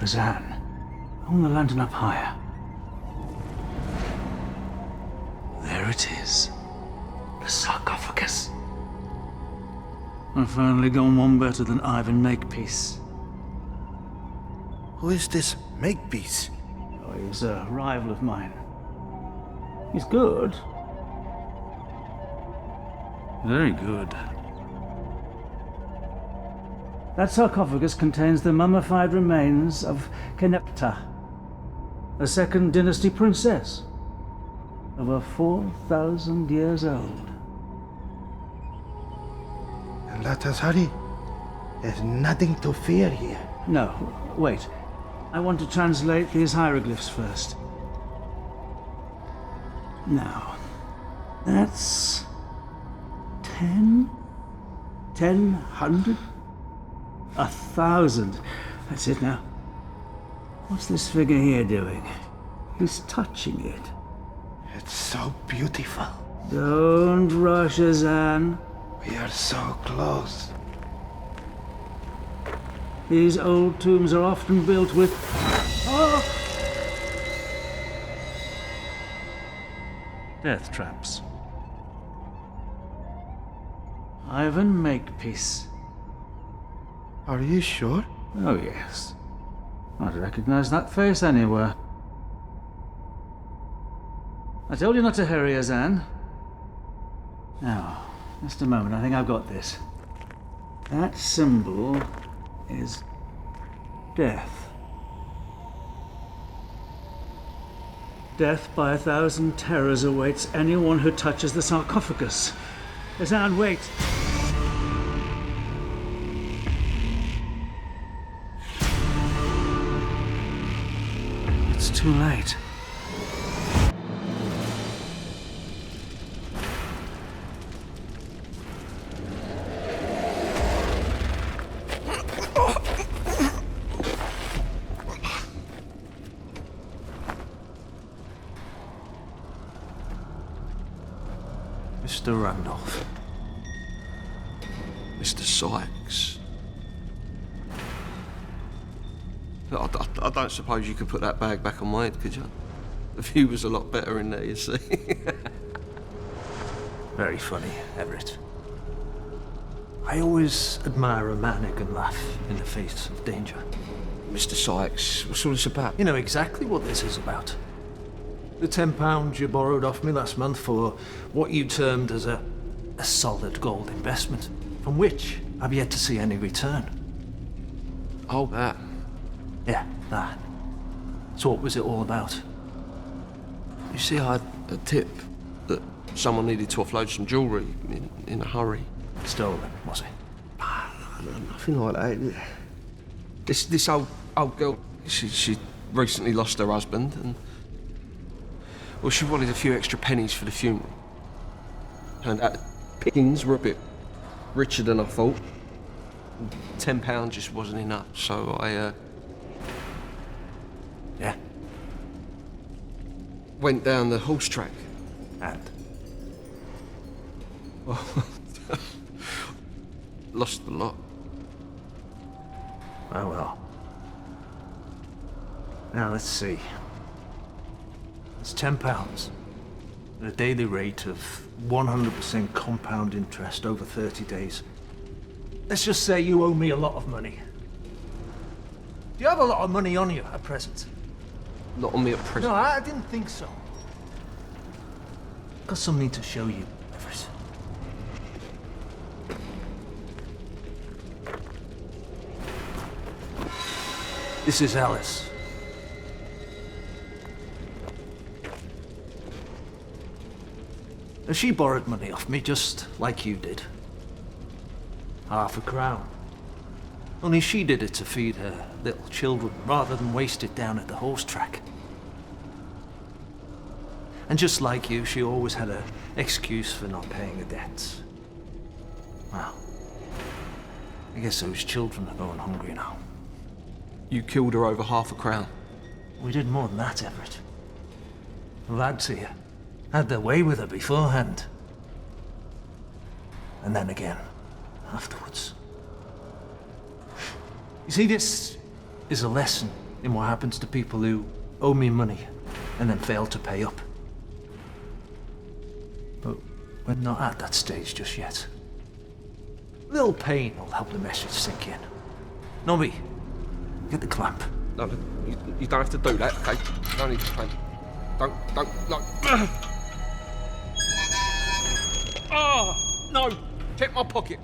Zan, hold the lantern up higher. There it is. The sarcophagus. I've finally gone one better than Ivan Makepeace. Who is this Makepeace? Oh, he's a rival of mine. He's good. Very good. That sarcophagus contains the mummified remains of Kenepta, a second dynasty princess, over 4,000 years old. Let us hurry. There's nothing to fear here. No, wait. I want to translate these hieroglyphs first. Now, that's 10? 100? 1,000. That's it now. What's this figure here doing? He's touching it. It's so beautiful. Don't rush, Zan. We are so close. These old tombs are often built with... Oh! Death traps. Ivan Makepeace. Are you sure? Oh, yes. I'd recognize that face anywhere. I told you not to hurry, Zan. Now, just a moment, I think I've got this. That symbol is death. Death by 1,000 terrors awaits anyone who touches the sarcophagus. Zan, wait! It's too late. Mr. Randolph. Mr. Sykes. I don't suppose you could put that bag back on my head, could you? The view was a lot better in there, you see. Very funny, Everett. I always admire a man who can laugh in the face of danger. Mr. Sykes, what's all this about? You know exactly what this is about. The £10 you borrowed off me last month for what you termed as a solid gold investment, from which I've yet to see any return. Oh, that. Yeah, that. So what was it all about? You see, I had a tip that someone needed to offload some jewellery in a hurry. Stolen, was it? No, nothing like that. This old girl, she recently lost her husband, and well, she wanted a few extra pennies for the funeral. And the pickings were a bit richer than I thought. £10 just wasn't enough, so I Yeah. went down the horse track. And? Well, lost a lot. Oh well. Now let's see. It's £10 at a daily rate of 100% compound interest over 30 days. Let's just say you owe me a lot of money. Do you have a lot of money on you at present? Not on me at present. No, I didn't think so. Got something to show you, Everett. This is Alice. She borrowed money off me just like you did. £0.50. Only she did it to feed her little children rather than waste it down at the horse track. And just like you, she always had an excuse for not paying her debts. Well, I guess those children are going hungry now. You killed her over £0.50. We did more than that, Everett. The lads here had their way with her beforehand. And then again, afterwards. You see, this is a lesson in what happens to people who owe me money and then fail to pay up. But we're not at that stage just yet. A little pain will help the message sink in. Nobby, get the clamp. No, you don't have to do that, okay? You don't need to clamp. No. Oh, no! Check my pocket.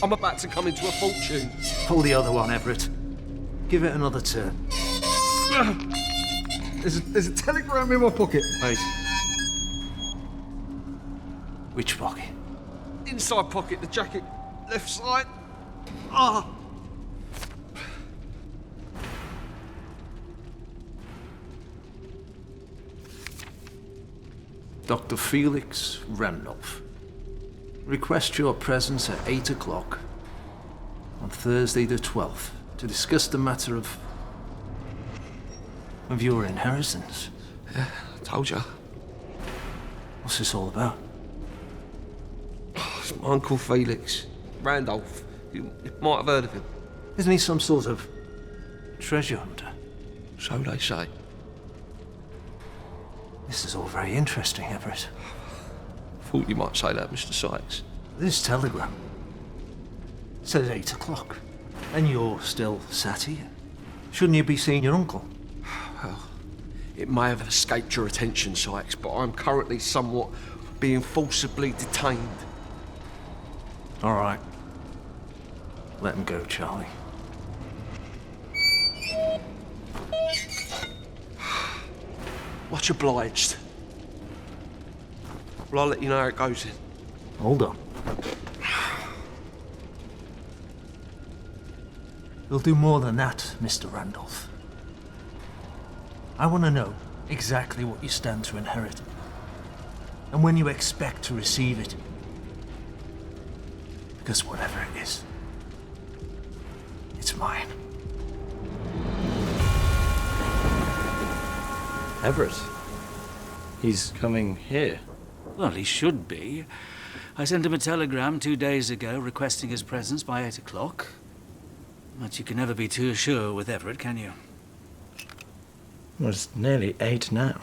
I'm about to come into a fortune. Pull the other one, Everett. Give it another turn. There's a telegram in my pocket. Wait. Which pocket? Inside pocket, the jacket, left side. Ah! Dr. Felix Randolph. Request your presence at 8 o'clock on Thursday the 12th to discuss the matter of your inheritance. Yeah, I told you. What's this all about? It's my Uncle Felix Randolph. You might have heard of him. Isn't he some sort of treasure hunter? So they say. This is all very interesting, Everett. Thought you might say that, Mr. Sykes. This telegram says 8 o'clock, and you're still sat here. Shouldn't you be seeing your uncle? Well, it may have escaped your attention, Sykes, but I'm currently somewhat being forcibly detained. All right. Let him go, Charlie. Much obliged. Well, I'll let you know how it goes then. Hold on. We'll do more than that, Mr. Randolph. I want to know exactly what you stand to inherit, and when you expect to receive it. Because whatever it is, it's mine. Everett. He's coming here. Well, he should be. I sent him a telegram 2 days ago requesting his presence by 8 o'clock. But you can never be too sure with Everett, can you? Well, it's nearly 8 now.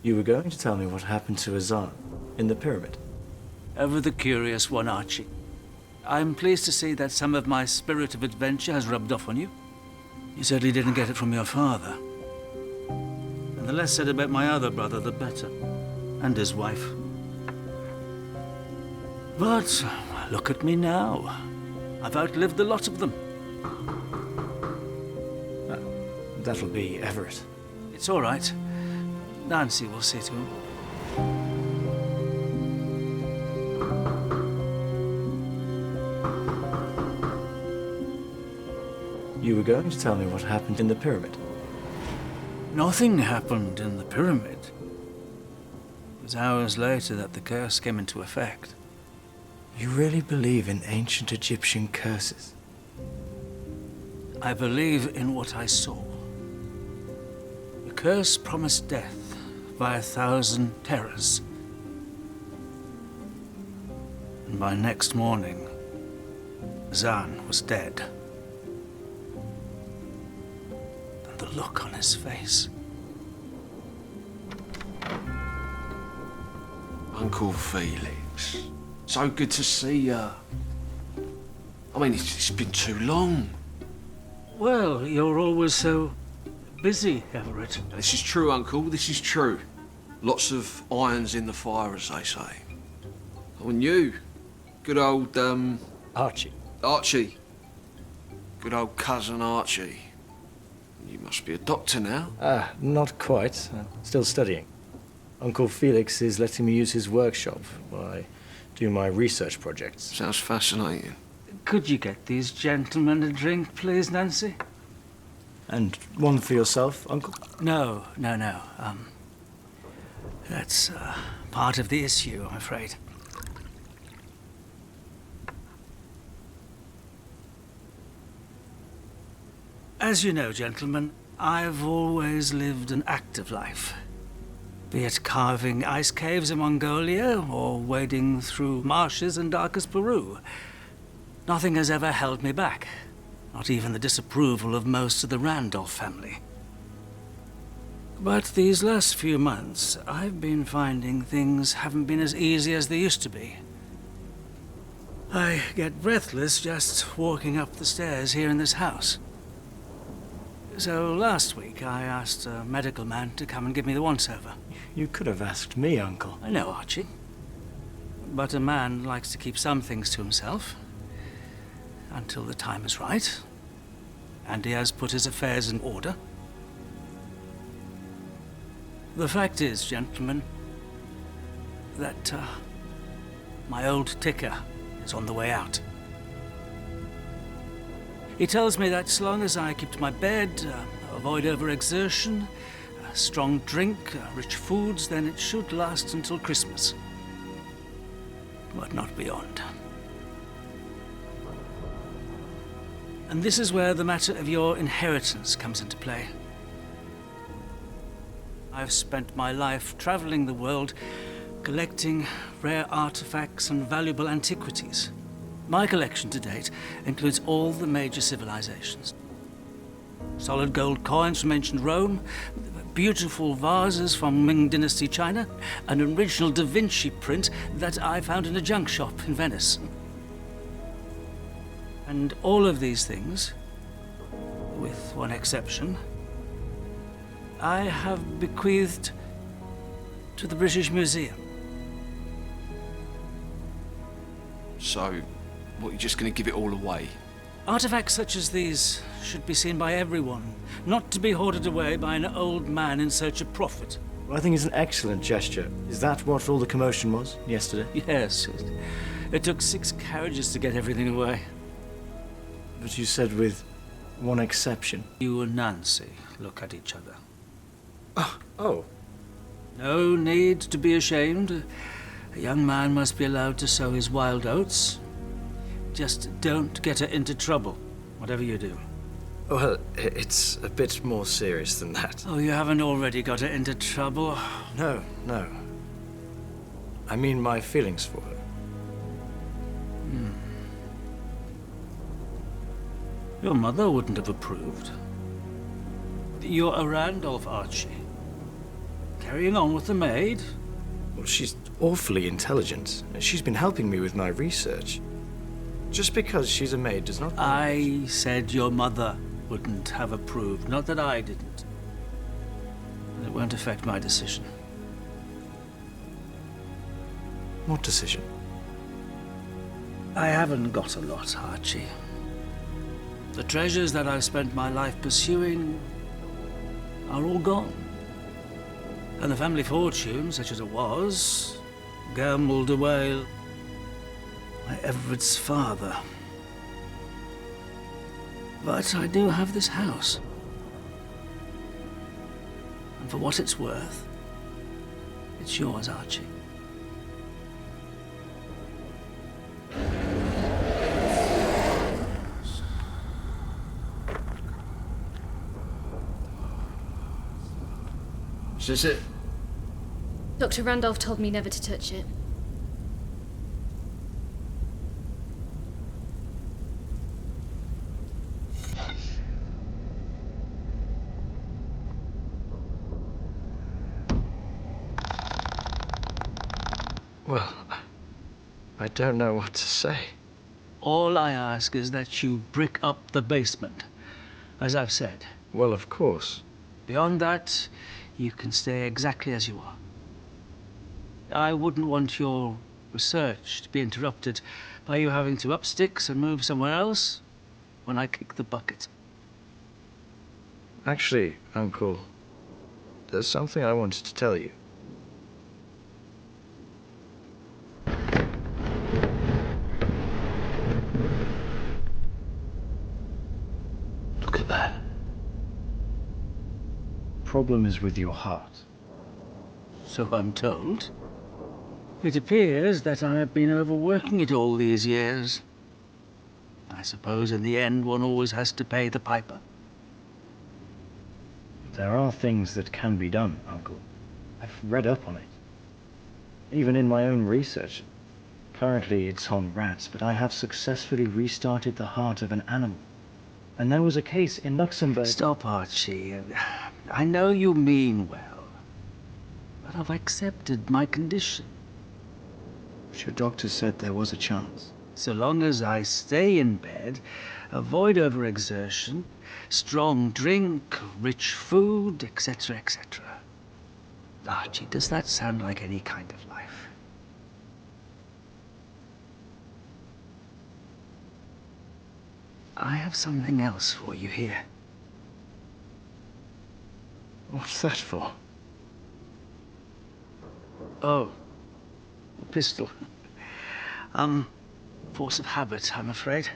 You were going to tell me what happened to Azan in the pyramid. Ever the curious one, Archie. I'm pleased to see that some of my spirit of adventure has rubbed off on you. You certainly didn't get it from your father. And the less said about my other brother, the better. And his wife. But look at me now. I've outlived the lot of them. That'll be Everett. It's all right. Nancy will see to him. You were going to tell me what happened in the pyramid. Nothing happened in the pyramid. It was hours later that the curse came into effect. You really believe in ancient Egyptian curses? I believe in what I saw. The curse promised death by 1,000 terrors. And by next morning, Zan was dead. And the look on his face. Uncle Felix. So good to see you. I mean, it's been too long. Well, you're always so busy, Everett. This is true, Uncle. This is true. Lots of irons in the fire, as they say. Oh, and you, good old, Archie. Archie. Good old cousin Archie. You must be a doctor now. Not quite. Still studying. Uncle Felix is letting me use his workshop while I do my research projects. Sounds fascinating. Could you get these gentlemen a drink, please, Nancy? And one for yourself, Uncle? No. That's part of the issue, I'm afraid. As you know, gentlemen, I've always lived an active life. Be it carving ice caves in Mongolia or wading through marshes in darkest Peru. Nothing has ever held me back. not even the disapproval of most of the Randolph family. But these last few months, I've been finding things haven't been as easy as they used to be. I get breathless just walking up the stairs here in this house. So last week, I asked a medical man to come and give me the once-over. You could have asked me, Uncle. I know, Archie. But a man likes to keep some things to himself. Until the time is right. And he has put his affairs in order. The fact is, gentlemen, that my old ticker is on the way out. He tells me that as long as I keep to my bed, avoid overexertion, strong drink, rich foods, then it should last until Christmas. But not beyond. And this is where the matter of your inheritance comes into play. I've spent my life traveling the world, collecting rare artifacts and valuable antiquities. My collection to date includes all the major civilizations. Solid gold coins from ancient Rome, beautiful vases from Ming Dynasty China, an original Da Vinci print that I found in a junk shop in Venice. And all of these things, with one exception, I have bequeathed to the British Museum. So, what, you're just going to give it all away? Artifacts such as these should be seen by everyone, not to be hoarded away by an old man in search of profit. Well, I think it's an excellent gesture. Is that what all the commotion was yesterday? Yes, it took 6 carriages to get everything away. But you said with one exception. You and Nancy look at each other. Oh. No need to be ashamed. A young man must be allowed to sow his wild oats. Just don't get her into trouble, whatever you do. Well, it's a bit more serious than that. Oh, you haven't already got her into trouble? No. I mean my feelings for her. Your mother wouldn't have approved. You're a Randolph, Archie. Carrying on with the maid? Well, she's awfully intelligent. She's been helping me with my research. Just because she's a maid does not... I said your mother wouldn't have approved, not that I didn't. And it won't affect my decision. What decision? I haven't got a lot, Archie. The treasures that I've spent my life pursuing are all gone. And the family fortune, such as it was, gambled away by Everett's father. But I do have this house. And for what it's worth, it's yours, Archie. Is this it? Dr. Randolph told me never to touch it. Well, I don't know what to say. All I ask is that you brick up the basement, as I've said. Well, of course. Beyond that, you can stay exactly as you are. I wouldn't want your research to be interrupted by you having to up sticks and move somewhere else when I kick the bucket. Actually, Uncle, there's something I wanted to tell you. Look at that. Problem is with your heart. So I'm told. It appears that I have been overworking it all these years. I suppose in the end one always has to pay the piper. There are things that can be done, Uncle. I've read up on it. Even in my own research. Currently it's on rats, but I have successfully restarted the heart of an animal. And there was a case in Luxembourg. Stop, Archie. I know you mean well, but I've accepted my condition. But your doctor said there was a chance. So long as I stay in bed, avoid overexertion, strong drink, rich food, etc., etc. Archie, does that sound like any kind of life? I have something else for you here. What's that for? Oh, a pistol. Force of habit, I'm afraid.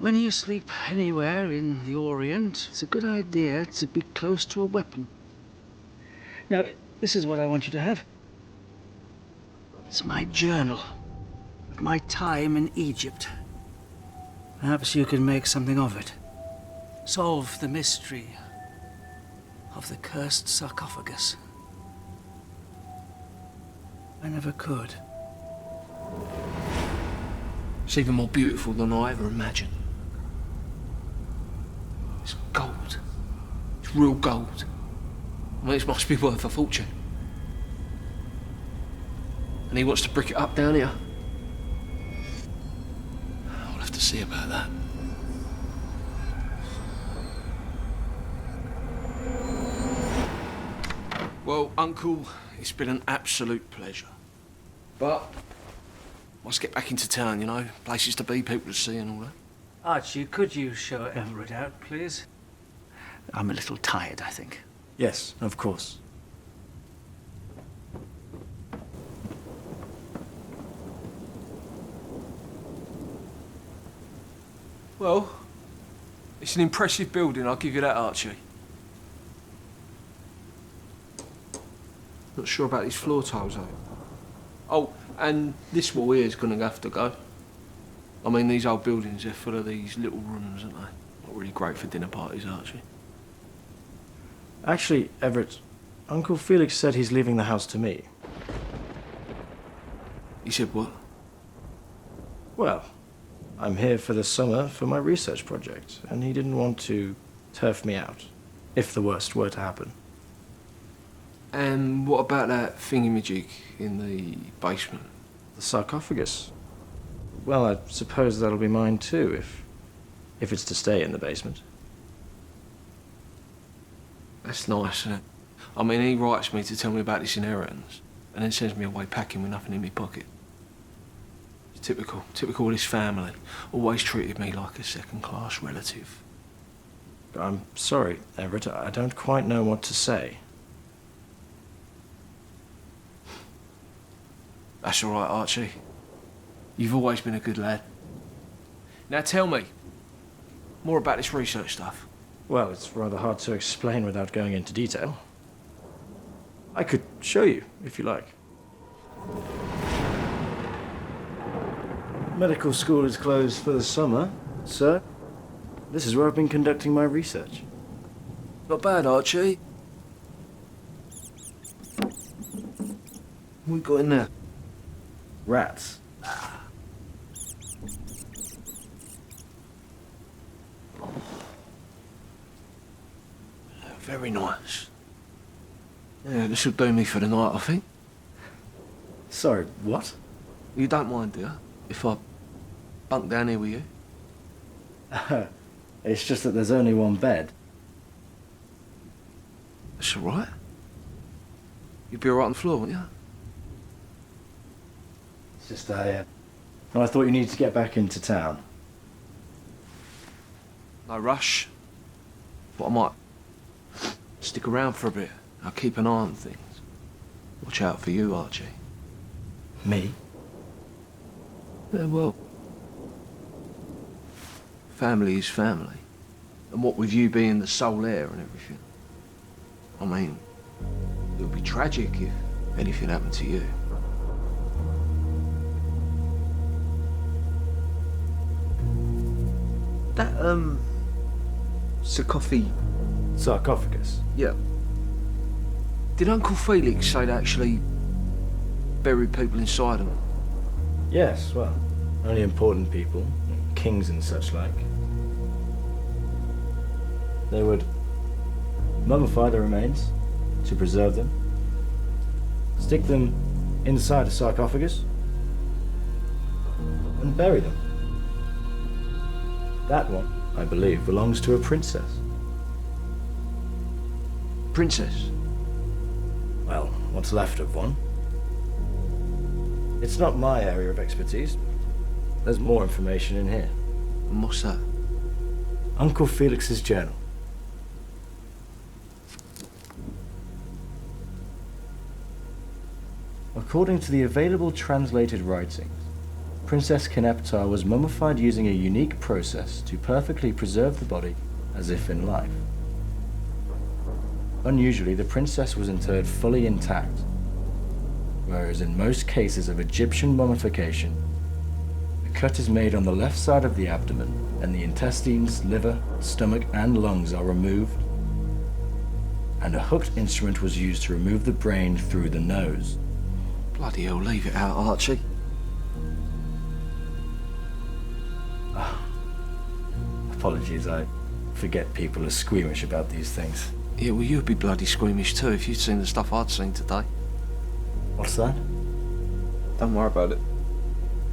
When you sleep anywhere in the Orient, it's a good idea to be close to a weapon. Now, this is what I want you to have. It's my journal of my time in Egypt. Perhaps you can make something of it. Solve the mystery of the cursed sarcophagus. I never could. It's even more beautiful than I ever imagined. It's gold. It's real gold. I mean, it must be worth a fortune. And he wants to brick it up down here. I'll have to see about that. Well, Uncle, it's been an absolute pleasure. But must get back into town, you know, places to be, people to see and all that. Archie, could you show Everett out, please? I'm a little tired, I think. Yes, of course. Well, it's an impressive building, I'll give you that, Archie. Not sure about these floor tiles, though. Oh, and this wall here is gonna have to go. I mean, these old buildings, they're full of these little rooms, aren't they? Not really great for dinner parties, Archie. Actually, Everett, Uncle Felix said he's leaving the house to me. He said what? Well, I'm here for the summer for my research project, and he didn't want to turf me out, if the worst were to happen. And what about that thingamajig in the basement? The sarcophagus? Well, I suppose that'll be mine too, if it's to stay in the basement. That's nice, isn't it? I mean, he writes me to tell me about this inheritance, and then sends me away packing with nothing in my pocket. It's typical of this family. Always treated me like a second-class relative. I'm sorry, Everett, I don't quite know what to say. That's all right, Archie. You've always been a good lad. Now tell me more about this research stuff. Well, it's rather hard to explain without going into detail. I could show you, if you like. Medical school is closed for the summer, sir. This is where I've been conducting my research. Not bad, Archie. What we got in there? Rats. Very nice. Yeah, this will do me for the night, I think. Sorry, what? You don't mind, do you? If I bunk down here with you? It's just that there's only one bed. That's all right. You'd be all right on the floor, wouldn't you? It's just well, I thought you needed to get back into town. No rush. But I might stick around for a bit. I'll keep an eye on things. Watch out for you, Archie. Me? Yeah, well, family is family. And what with you being the sole heir and everything, I mean, it would be tragic if anything happened to you. That, Sarcophagus? Yeah. Did Uncle Felix say they actually buried people inside them? Yes, well, only important people, kings and such like. They would mummify the remains to preserve them, stick them inside a sarcophagus, and bury them. That one, I believe, belongs to a princess. Princess? Well, what's left of one. It's not my area of expertise. There's more information in here. And what's that? Uncle Felix's journal. According to the available translated writings, Princess Keneptar was mummified using a unique process to perfectly preserve the body as if in life. Unusually, the princess was interred fully intact, whereas in most cases of Egyptian mummification, a cut is made on the left side of the abdomen and the intestines, liver, stomach, and lungs are removed, and a hooked instrument was used to remove the brain through the nose. Bloody hell, leave it out, Archie. Apologies, I forget people are squeamish about these things. Yeah, well, you'd be bloody squeamish too if you'd seen the stuff I'd seen today. What's that? Don't worry about it.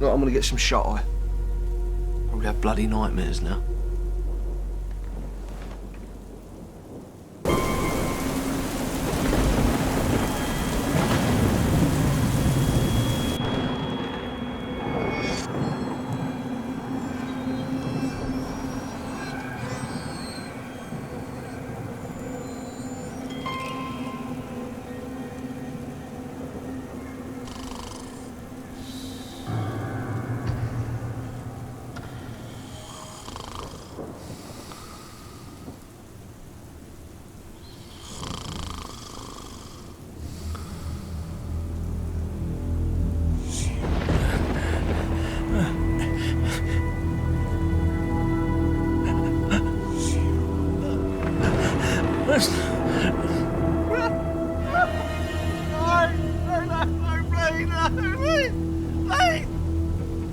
Look, I'm gonna get some shut-eye. Probably have bloody nightmares now.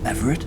Everett?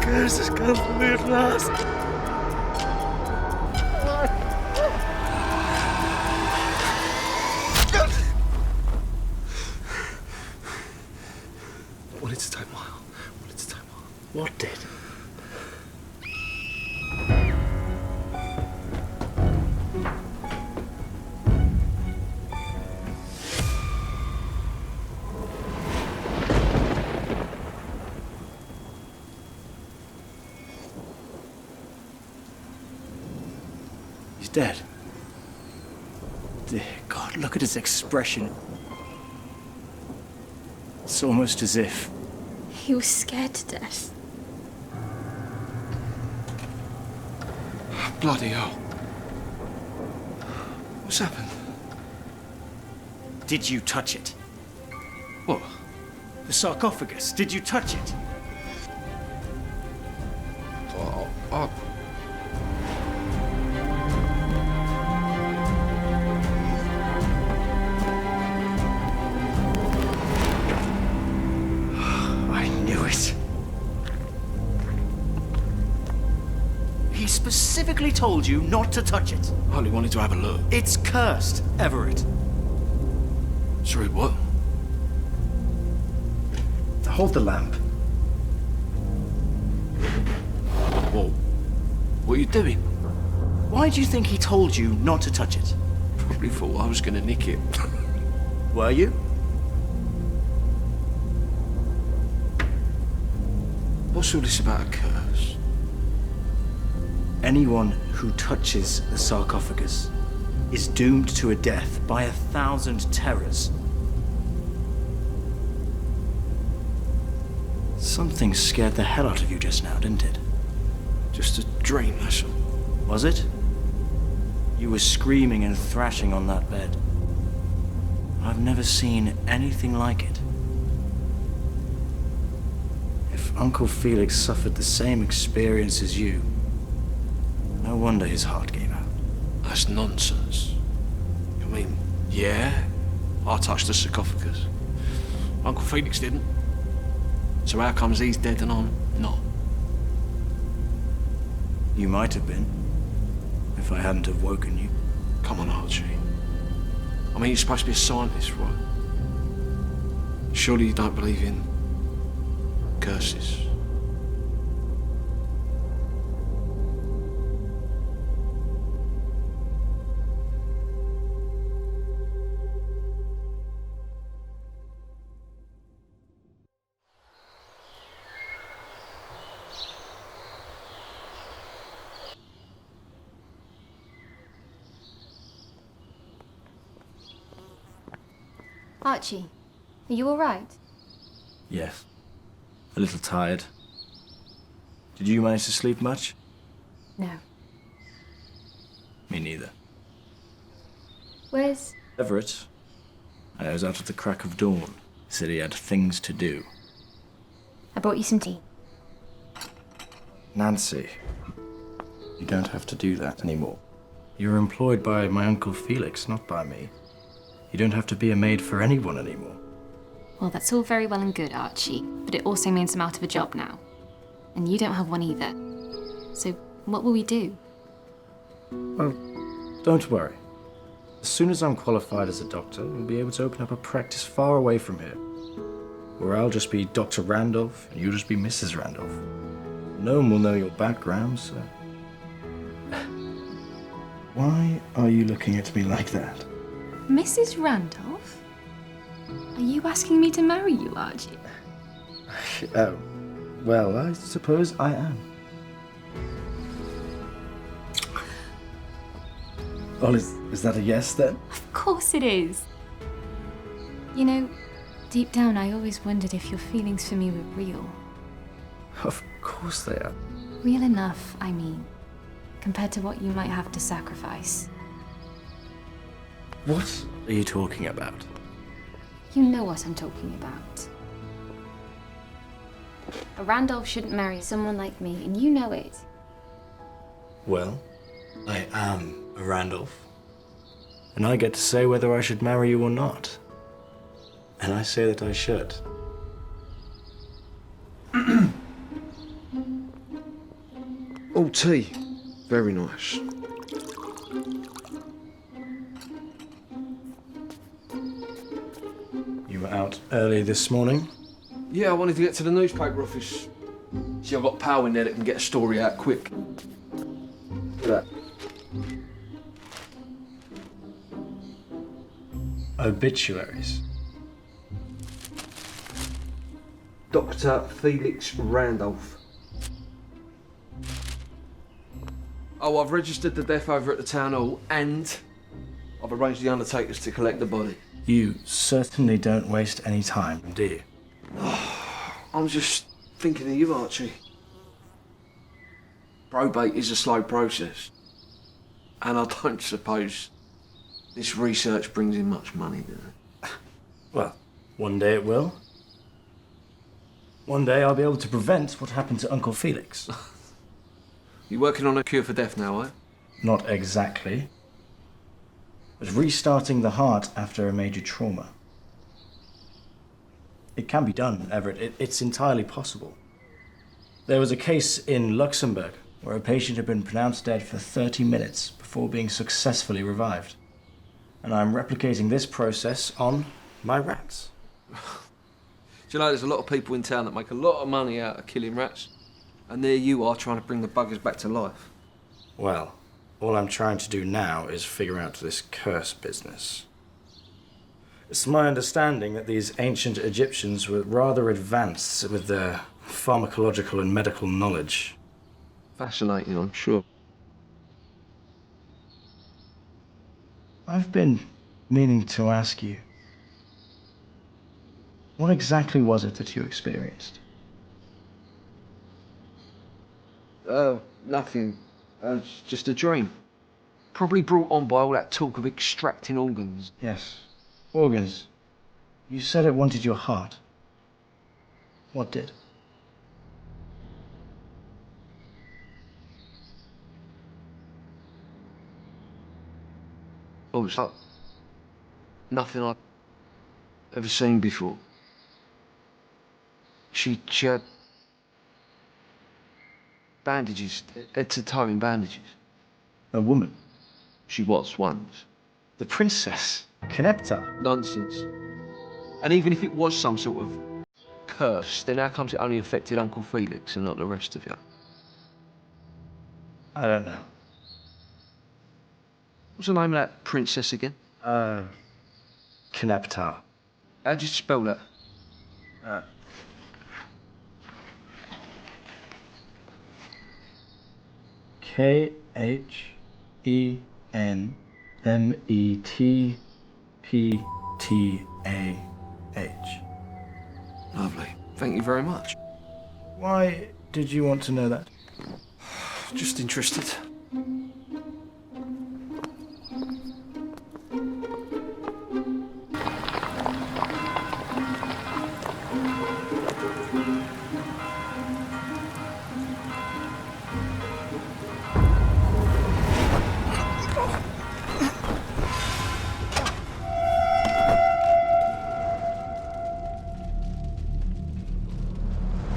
Curse has come for me at last. Wanted to take my arm. Wanted to take my arm. What did? He's dead. Dear God, look at his expression. It's almost as if... He was scared to death. Bloody hell. What's happened? Did you touch it? What? The sarcophagus, did you touch it? I... I knew it. He specifically told you not to touch it. I only wanted to have a look. It's cursed, Everett. Sorry, what? Hold the lamp. What are you doing? Why do you think he told you not to touch it? Probably thought I was gonna nick it. Were you? What's all this about a curse? Anyone who touches the sarcophagus is doomed to a death by 1,000 terrors. Something scared the hell out of you just now, didn't it? Just a dream, that's all. Was it? You were screaming and thrashing on that bed. I've never seen anything like it. If Uncle Felix suffered the same experience as you, no wonder his heart gave out. That's nonsense. I mean, yeah, I touched the sarcophagus. Uncle Felix didn't. So how comes he's dead and I'm not? You might have been, if I hadn't have woken you. Come on, Archie. I mean, you're supposed to be a scientist, right? Surely you don't believe in curses. Archie, are you all right? Yes. A little tired. Did you manage to sleep much? No. Me neither. Where's... Everett, I was out at the crack of dawn. He said he had things to do. I brought you some tea. Nancy, you don't have to do that anymore. You're employed by my Uncle Felix, not by me. You don't have to be a maid for anyone anymore. Well, that's all very well and good, Archie, but it also means I'm out of a job now. And you don't have one either. So, what will we do? Well, don't worry. As soon as I'm qualified as a doctor, we'll be able to open up a practice far away from here. Where I'll just be Dr. Randolph, and you'll just be Mrs. Randolph. No one will know your background, so... Why are you looking at me like that? Mrs. Randolph? Are you asking me to marry you, Archie? Oh, well, I suppose I am. Well, is that a yes, then? Of course it is. You know, deep down I always wondered if your feelings for me were real. Of course they are. Real enough, I mean, compared to what you might have to sacrifice. What are you talking about? You know what I'm talking about. A Randolph shouldn't marry someone like me, and you know it. Well, I am a Randolph. And I get to say whether I should marry you or not. And I say that I should. Oh, tea. Very nice. You were out early this morning? Yeah, I wanted to get to the newspaper office. See, I've got power in there that can get a story out quick. Look at that. Obituaries. Dr. Felix Randolph. Oh, I've registered the death over at the town hall and I've arranged the undertakers to collect the body. You certainly don't waste any time, do you? I'm just thinking of you, Archie. Probate is a slow process. And I don't suppose this research brings in much money, does it? Well, one day it will. One day I'll be able to prevent what happened to Uncle Felix. You working on a cure for death now, eh? Not exactly. But restarting the heart after a major trauma. It can be done, Everett. It's entirely possible. There was a case in Luxembourg where a patient had been pronounced dead for 30 minutes before being successfully revived. And I'm replicating this process on my rats. Do you know, there's a lot of people in town that make a lot of money out of killing rats. And there you are trying to bring the buggers back to life. Well, all I'm trying to do now is figure out this curse business. It's my understanding that these ancient Egyptians were rather advanced with their pharmacological and medical knowledge. Fascinating, I'm sure. I've been meaning to ask you, what exactly was it that you experienced? Nothing. It's just a dream. Probably brought on by all that talk of extracting organs. Yes. Organs. You said it wanted your heart. What did? Oh, it's like nothing I've ever seen before. She had bandages, head to toe in bandages. A woman. She was once. The princess. Canepta. Nonsense. And even if it was some sort of curse, then how comes it only affected Uncle Felix and not the rest of you? I don't know. What's the name of that princess again? Canepta. How'd you spell that? Kenmetptah. Lovely. Thank you very much. Why did you want to know that? Just interested.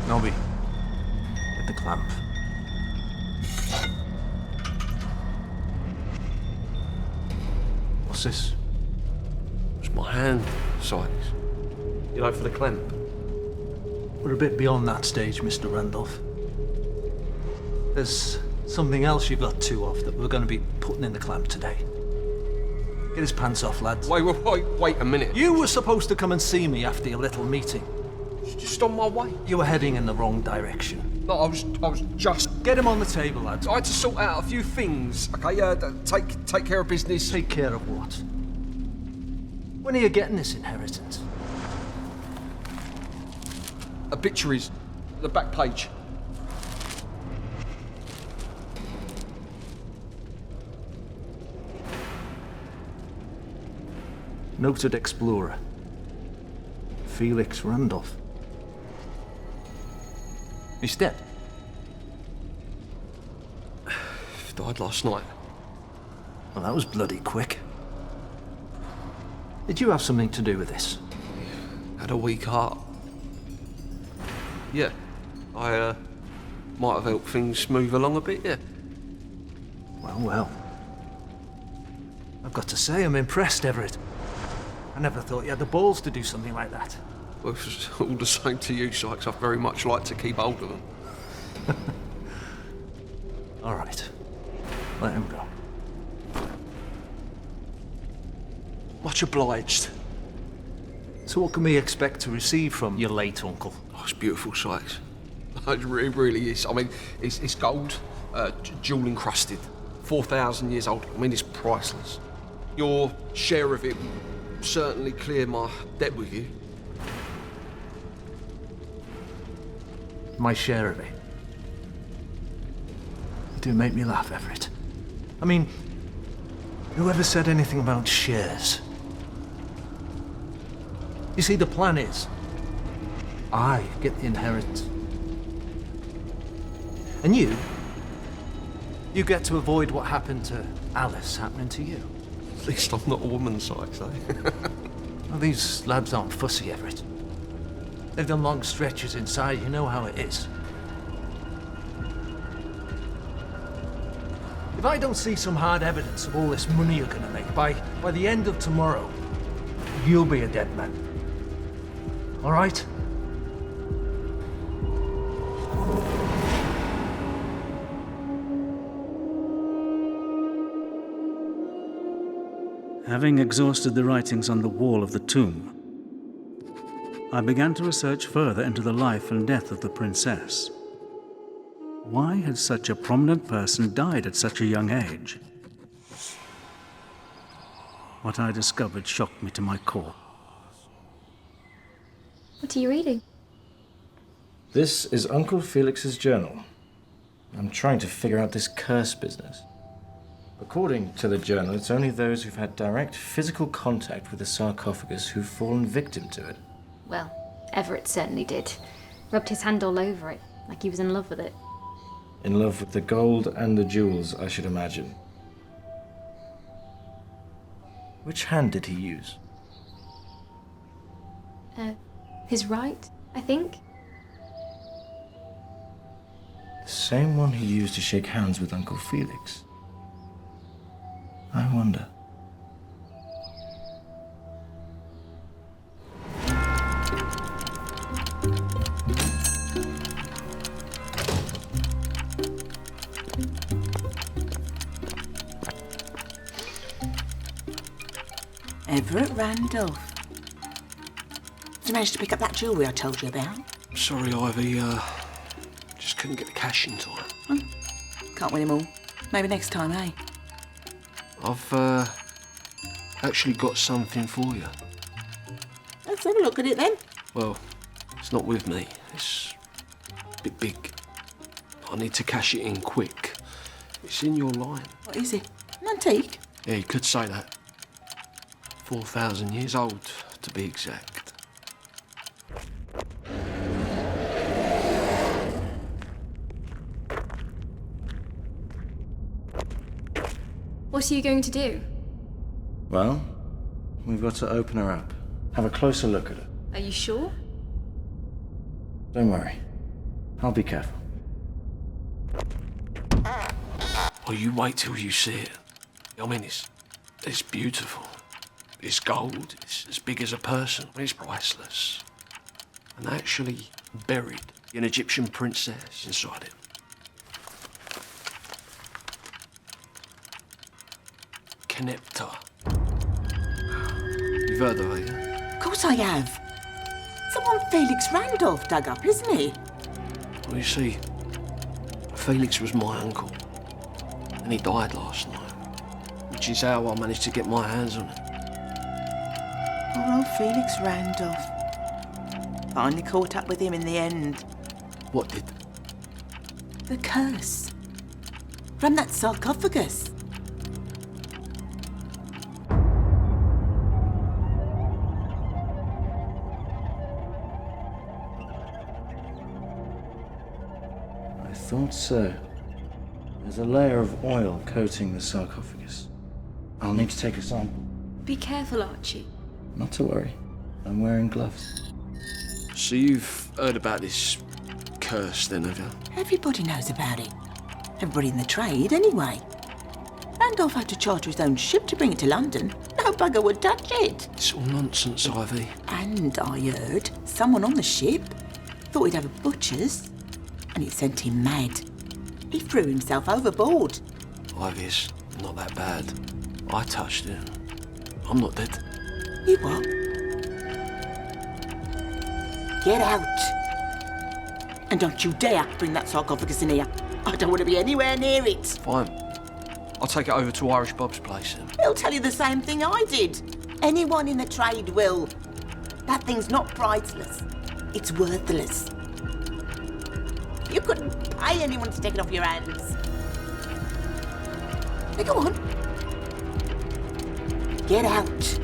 Nobby, get the clamp. What's this? It's my hand size. You like for the clamp? We're a bit beyond that stage, Mr. Randolph. There's something else you've got two of that we're going to be putting in the clamp today. Get his pants off, lads. Wait a minute. You were supposed to come and see me after your little meeting. Just on my way. You were heading in the wrong direction. No, I was just... Get him on the table, lads. I had to sort out a few things, okay? Take care of business. Take care of what? When are you getting this inheritance? Obituaries. The back page. Noted explorer. Felix Randolph. He's dead. Died last night. Well, that was bloody quick. Did you have something to do with this? Had a weak heart. Yeah. I might have helped things move along a bit, yeah. Well. I've got to say, I'm impressed, Everett. I never thought you had the balls to do something like that. Well, it's all the same to you, Sykes. I'd very much like to keep hold of them. All right. Let him go. Much obliged. So what can we expect to receive from your late uncle? Oh, it's beautiful, Sykes. It really is. I mean, it's gold, jewel encrusted, 4,000 years old. I mean, it's priceless. Your share of it will certainly clear my debt with you. My share of it. You do make me laugh, Everett. I mean, whoever said anything about shares? You see, the plan is, I get the inheritance. And you get to avoid what happened to Alice happening to you. At least I'm not a woman, Sykes, eh? Well, these lads aren't fussy, Everett. They've done long stretches inside, you know how it is. If I don't see some hard evidence of all this money you're gonna make, by the end of tomorrow, you'll be a dead man. All right? Having exhausted the writings on the wall of the tomb, I began to research further into the life and death of the princess. Why had such a prominent person died at such a young age? What I discovered shocked me to my core. What are you reading? This is Uncle Felix's journal. I'm trying to figure out this curse business. According to the journal, it's only those who've had direct physical contact with the sarcophagus who've fallen victim to it. Well, Everett certainly did. Rubbed his hand all over it, like he was in love with it. In love with the gold and the jewels, I should imagine. Which hand did he use? His right, I think. The same one he used to shake hands with Uncle Felix. I wonder. Everett Randolph. Did you manage to pick up that jewellery I told you about? Sorry, Ivy, just couldn't get the cash in time. Can't win them all. Maybe next time, eh? I've, actually got something for you. Let's have a look at it then. Well, it's not with me. It's a bit big. I need to cash it in quick. It's in your line. What is it? An antique? Yeah, you could say that. 4,000 years old, to be exact. What are you going to do? Well, we've got to open her up. Have a closer look at her. Are you sure? Don't worry. I'll be careful. Well, you wait till you see it. I mean, it's beautiful. It's gold. It's as big as a person. It's priceless. And actually buried an Egyptian princess inside it. Kenepta. You've heard of her, yeah? Of course I have. Someone Felix Randolph dug up, isn't he? Well, you see, Felix was my uncle. And he died last night. Which is how I managed to get my hands on it. Poor old Felix Randolph. Finally caught up with him in the end. What did? The curse. From that sarcophagus. I thought so. There's a layer of oil coating the sarcophagus. I'll need to take a sample. Be careful, Archie. Not to worry. I'm wearing gloves. So you've heard about this curse then, have you? Everybody knows about it. Everybody in the trade, anyway. Randolph had to charter his own ship to bring it to London. No bugger would touch it. It's all nonsense, Ivy. And I heard someone on the ship thought he'd have a butcher's, and it sent him mad. He threw himself overboard. Ivy, it's not that bad. I touched it. I'm not dead. You what? Get out. And don't you dare bring that sarcophagus in here. I don't want to be anywhere near it. Fine. I'll take it over to Irish Bob's place then. He'll tell you the same thing I did. Anyone in the trade will. That thing's not priceless. It's worthless. You couldn't pay anyone to take it off your hands. Now go on. Get out.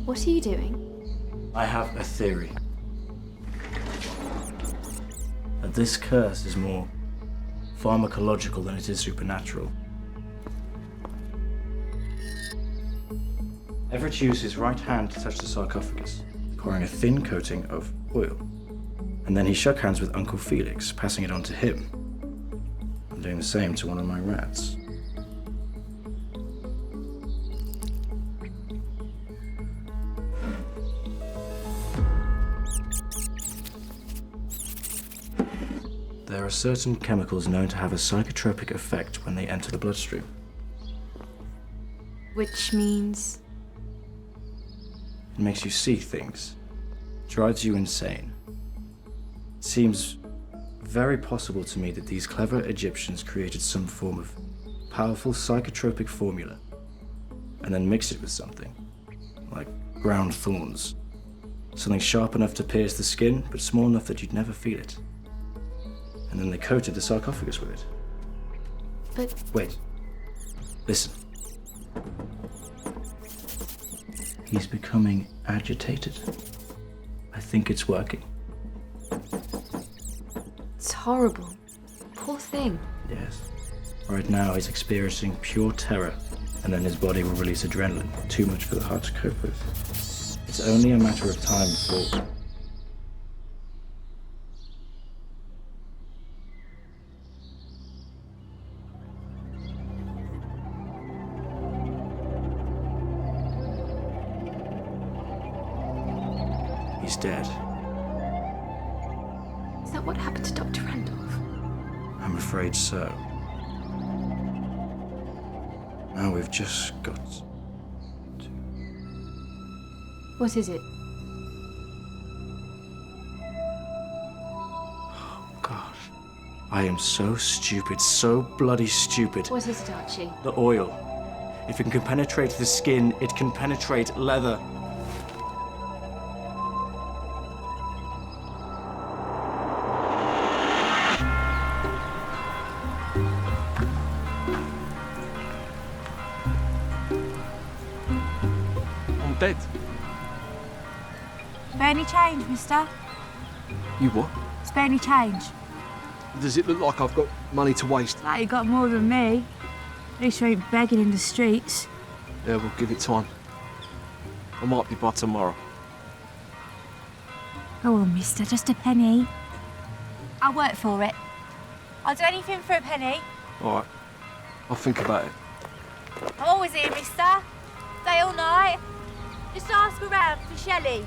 What are you doing? I have a theory. That this curse is more pharmacological than it is supernatural. Everett used his right hand to touch the sarcophagus, pouring a thin coating of oil. And then he shook hands with Uncle Felix, passing it on to him. I'm doing the same to one of my rats. There are certain chemicals known to have a psychotropic effect when they enter the bloodstream. Which means... It makes you see things, drives you insane. It seems very possible to me that these clever Egyptians created some form of powerful psychotropic formula and then mixed it with something, like ground thorns. Something sharp enough to pierce the skin, but small enough that you'd never feel it. And then they coated the sarcophagus with it. But Wait. Listen. He's becoming agitated. I think it's working. it's horrible. Poor thing. Yes. Right now he's experiencing pure terror, and then his body will release adrenaline. Too much for the heart to cope with. It's only a matter of time before... He's dead. Is that what happened to Dr. Randolph? I'm afraid so. Now we've just got to... What is it? Oh, gosh. I am so stupid, so bloody stupid. What is it, Archie? The oil. If it can penetrate the skin, it can penetrate leather. I'm dead. Spare any change, mister? You what? Spare any change? Does it look like I've got money to waste? Like you got more than me. At least you ain't begging in the streets. Yeah, we'll give it time. I might be by tomorrow. Go on, mister, just a penny. I'll work for it. I'll do anything for a penny. All right. I'll think about it. I'm always here, mister. Day or night. Just ask around for Shelley.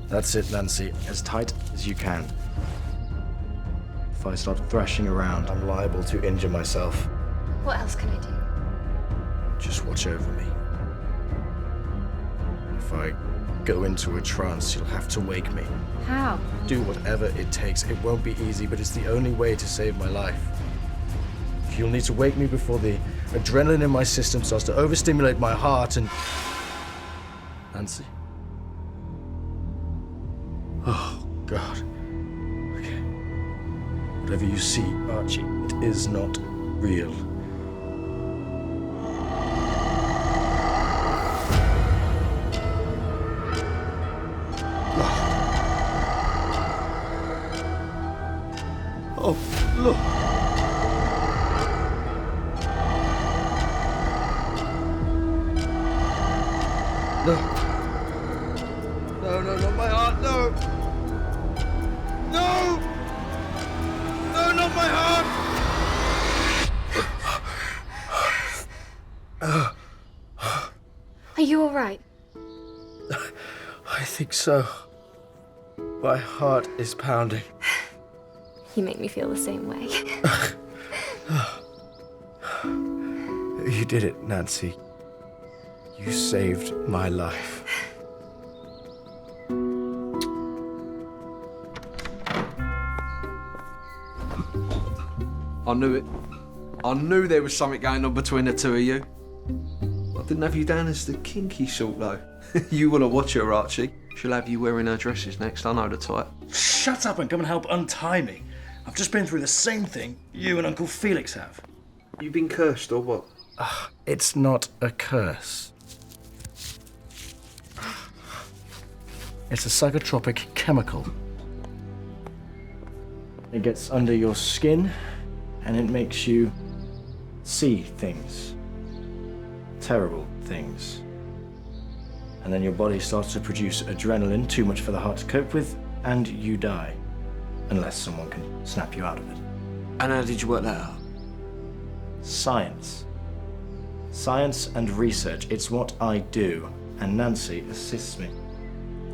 That's it, Nancy. As tight as you can. If I start thrashing around, I'm liable to injure myself. What else can I do? Just watch over me. If I go into a trance, you'll have to wake me. How? Do whatever it takes. It won't be easy, but it's the only way to save my life. You'll need to wake me before the adrenaline in my system starts to overstimulate my heart and... Nancy? Oh, God. Okay. Whatever you see, Archie, it is not real. Oh, look. No. No, no, not my heart, no. No! No, not my heart! Are you all right? I think so. My heart is pounding. You make me feel the same way. You did it, Nancy. You saved my life. I knew it. I knew there was something going on between the two of you. I didn't have you down as the kinky sort, though. You want to watch her, Archie. She'll have you wearing her dresses next. I know the type. Shut up and come and help untie me. I've just been through the same thing you and Uncle Felix have. You been cursed or what? It's not a curse. It's a psychotropic chemical. It gets under your skin and it makes you see things. Terrible things. And then your body starts to produce adrenaline, too much for the heart to cope with, and you die. Unless someone can snap you out of it. And how did you work that out? Science. Science and research. It's what I do. And Nancy assists me.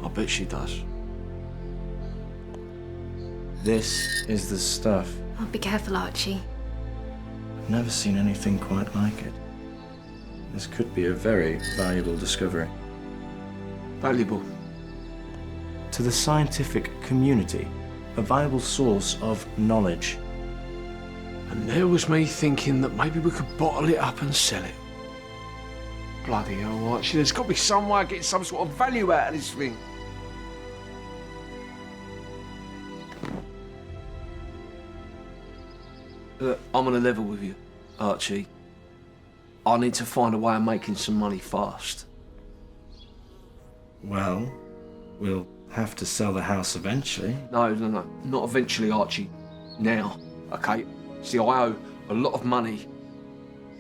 I bet she does. This is the stuff. Oh, be careful, Archie. I've never seen anything quite like it. This could be a very valuable discovery. Valuable. To the scientific community, a viable source of knowledge. And there was me thinking that maybe we could bottle it up and sell it. Bloody hell, Archie, there's got to be some way of getting some sort of value out of this thing. Look, I'm on a level with you, Archie. I need to find a way of making some money fast. Well, we'll have to sell the house eventually. No, not eventually, Archie. Now, okay? See, I owe a lot of money.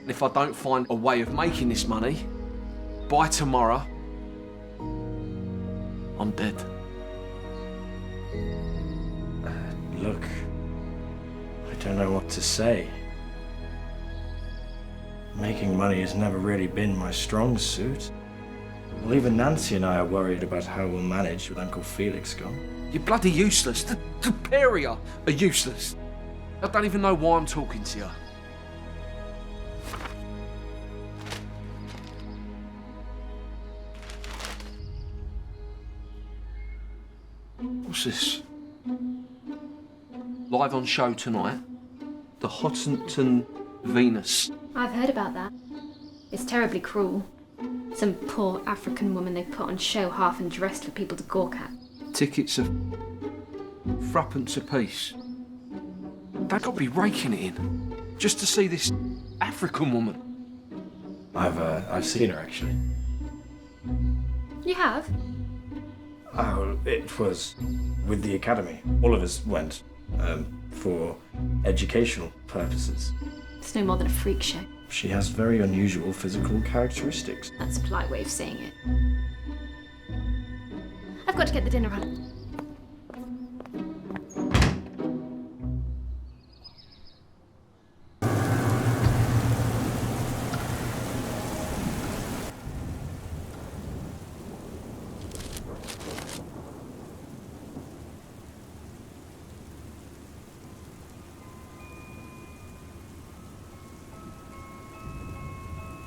And if I don't find a way of making this money, by tomorrow, I'm dead. Look, I don't know what to say. Making money has never really been my strong suit. Well, even Nancy and I are worried about how we'll manage with Uncle Felix gone. You're bloody useless. The pair of you are useless. I don't even know why I'm talking to you. What's this? Live on show tonight, the Hottenton Venus. I've heard about that. It's terribly cruel. Some poor African woman they put on show half undressed for people to gawk at. Tickets are threepence apiece. They've got to be raking it in just to see this African woman. I've seen her actually. You have? Oh, it was with the academy. All of us went for educational purposes. It's no more than a freak show. She has very unusual physical characteristics. That's a polite way of saying it. I've got to get the dinner on.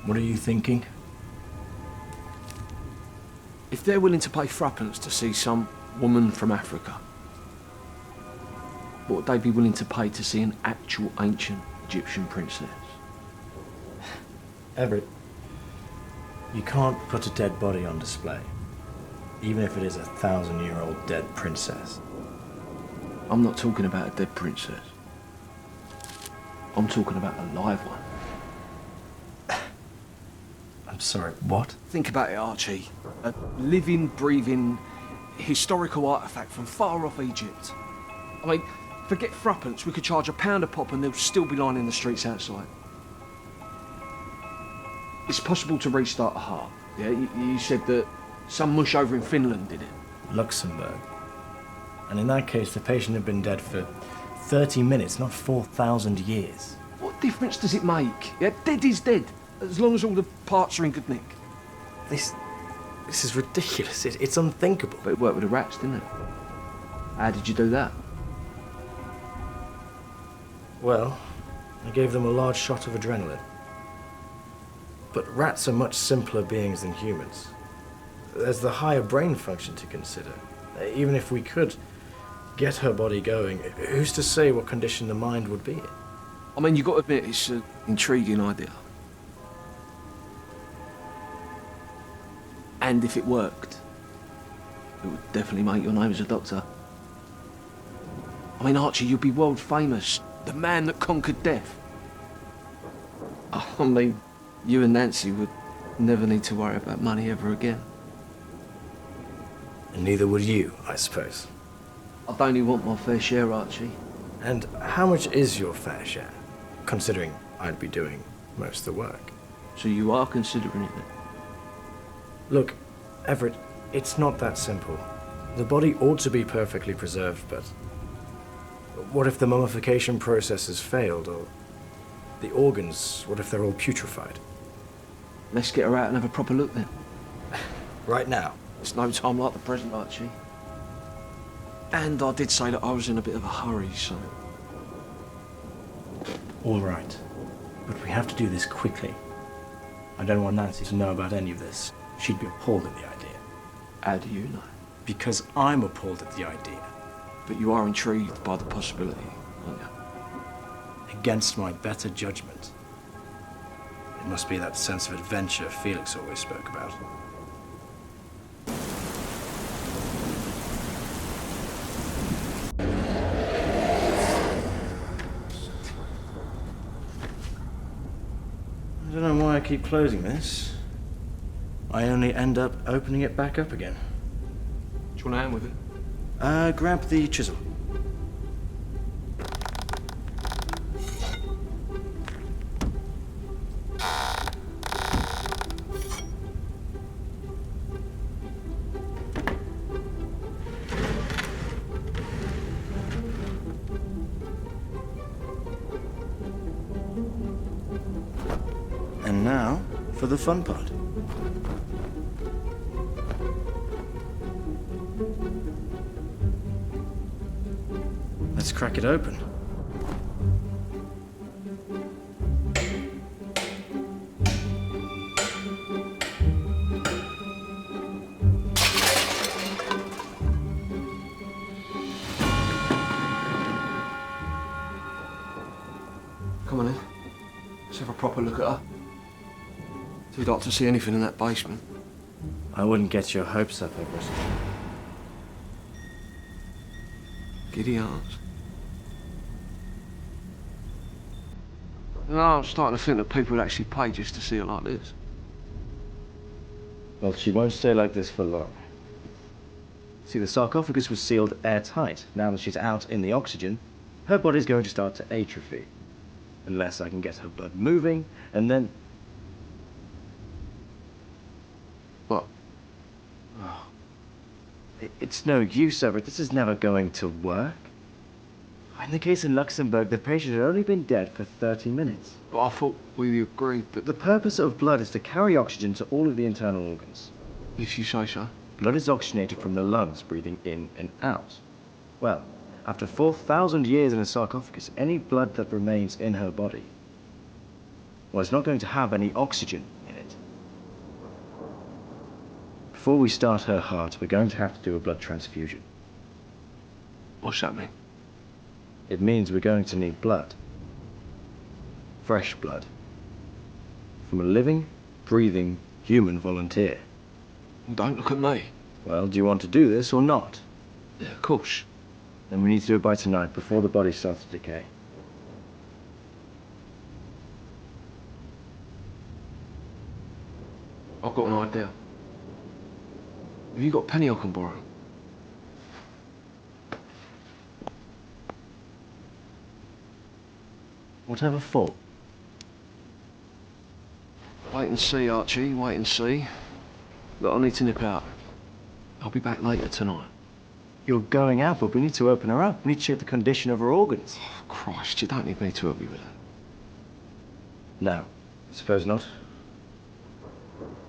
What are you thinking? If they're willing to pay threepence to see some woman from Africa, what would they be willing to pay to see an actual ancient Egyptian princess? Everett, you can't put a dead body on display, even if it is a 1,000-year-old dead princess. I'm not talking about a dead princess. I'm talking about a live one. I'm sorry, what? Think about it, Archie. A living, breathing, historical artefact from far off Egypt. I mean, forget threepence, we could charge £1 a pop and they'll still be lying in the streets outside. It's possible to restart a heart. Yeah, you said that some mush over in Finland did it. Luxembourg. And in that case, the patient had been dead for 30 minutes, not 4,000 years. What difference does it make? Yeah, dead is dead, as long as all the parts are in good nick. This is ridiculous. It's unthinkable. But it worked with the rats, didn't it? How did you do that? Well, I gave them a large shot of adrenaline. But rats are much simpler beings than humans. There's the higher brain function to consider. Even if we could get her body going, who's to say what condition the mind would be in? I mean, you've got to admit, it's an intriguing idea. And if it worked, it would definitely make your name as a doctor. I mean, Archie, you'd be world famous. The man that conquered death. I mean, you and Nancy would never need to worry about money ever again. And neither would you, I suppose. I'd only want my fair share, Archie. And how much is your fair share, considering I'd be doing most of the work? So you are considering it then? Look, Everett, it's not that simple. The body ought to be perfectly preserved, but what if the mummification process has failed, or the organs, what if they're all putrefied? Let's get her out and have a proper look then. Right now? It's no time like the present, Archie. And I did say that I was in a bit of a hurry, so... All right. But we have to do this quickly. I don't want Nancy to know about any of this. She'd be appalled at the idea. How do you know? Because I'm appalled at the idea. But you are intrigued by the possibility, aren't you? Against my better judgment. It must be that sense of adventure Felix always spoke about. I don't know why I keep closing this. I only end up opening it back up again. Do you want a hand with it? Grab the chisel. And now, for the fun part. Let's crack it open. Come on in. Let's have a proper look at her. Do you like to see anything in that basement? I wouldn't get your hopes up, Everett. Giddy aunts. No, I'm starting to think that people would actually pay just to see her like this. Well, she won't stay like this for long. See, the sarcophagus was sealed airtight. Now that she's out in the oxygen, her body's going to start to atrophy. Unless I can get her blood moving, and then... What? It's no use, Everett. This is never going to work. In the case in Luxembourg, the patient had only been dead for 30 minutes. But I thought we agreed that... The purpose of blood is to carry oxygen to all of the internal organs. If you say so. Blood is oxygenated from the lungs, breathing in and out. Well, after 4,000 years in a sarcophagus, any blood that remains in her body, well, it's not going to have any oxygen in it. Before we start her heart, we're going to have to do a blood transfusion. What's that mean? It means we're going to need blood. Fresh blood. From a living, breathing, human volunteer. Don't look at me. Well, do you want to do this or not? Yeah, of course. Then we need to do it by tonight, before the body starts to decay. I've got an idea. Have you got a penny I can borrow? Whatever for? Wait and see, Archie, wait and see. Look, I need to nip out. I'll be back later tonight. You're going out, but we need to open her up. We need to check the condition of her organs. Oh, Christ, you don't need me to help you with that. No, I suppose not.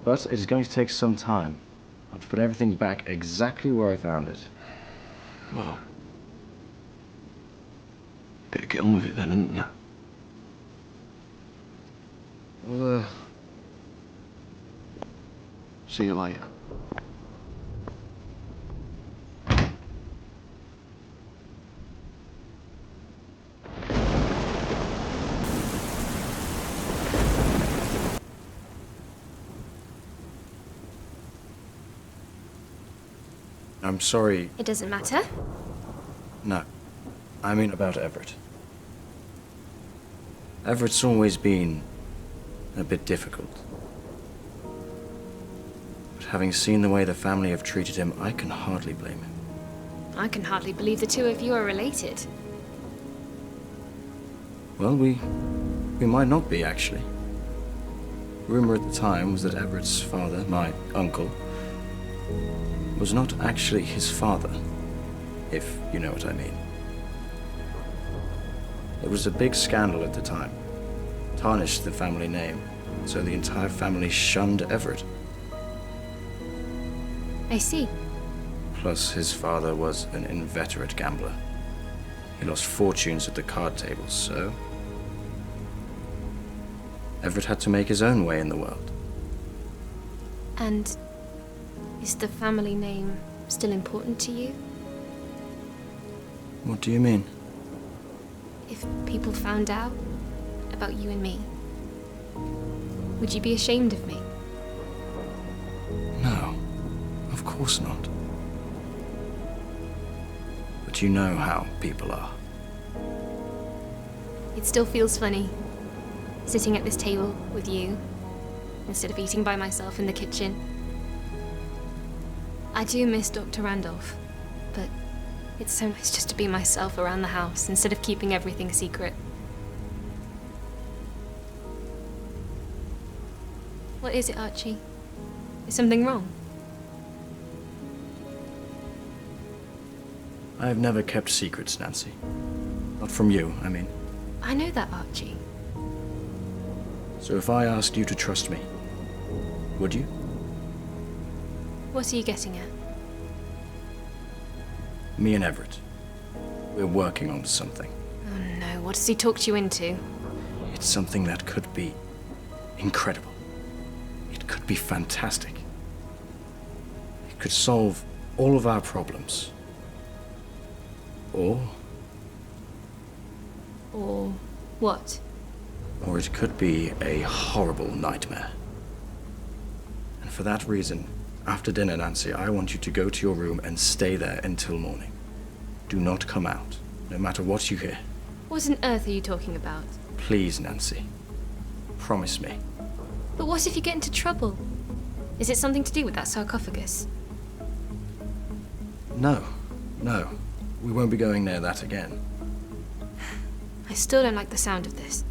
But it is going to take some time. I have to put everything back exactly where I found it. Well, better get on with it then, hadn't you? Well, see you later. I'm sorry. It doesn't matter. No. I mean about Everett. Everett's always been a bit difficult. But having seen the way the family have treated him, I can hardly blame him. I can hardly believe the two of you are related. Well, we might not be, actually. Rumor at the time was that Everett's father, my uncle, was not actually his father, if you know what I mean. It was a big scandal at the time. Tarnished the family name, so the entire family shunned Everett. I see. Plus, his father was an inveterate gambler. He lost fortunes at the card tables, so Everett had to make his own way in the world. And is the family name still important to you? What do you mean? If people found out about you and me, would you be ashamed of me? No, of course not. But you know how people are. It still feels funny, sitting at this table with you, instead of eating by myself in the kitchen. I do miss Dr. Randolph, but it's so nice just to be myself around the house instead of keeping everything secret. What is it, Archie? Is something wrong? I have never kept secrets, Nancy. Not from you, I mean. I know that, Archie. So if I asked you to trust me, would you? What are you getting at? Me and Everett. We're working on something. Oh no, what has he talked you into? It's something that could be incredible. It could be fantastic. It could solve all of our problems. Or what? Or it could be a horrible nightmare. And for that reason, after dinner, Nancy, I want you to go to your room and stay there until morning. Do not come out, no matter what you hear. What on earth are you talking about? Please, Nancy. Promise me. But what if you get into trouble? Is it something to do with that sarcophagus? No. We won't be going near that again. I still don't like the sound of this.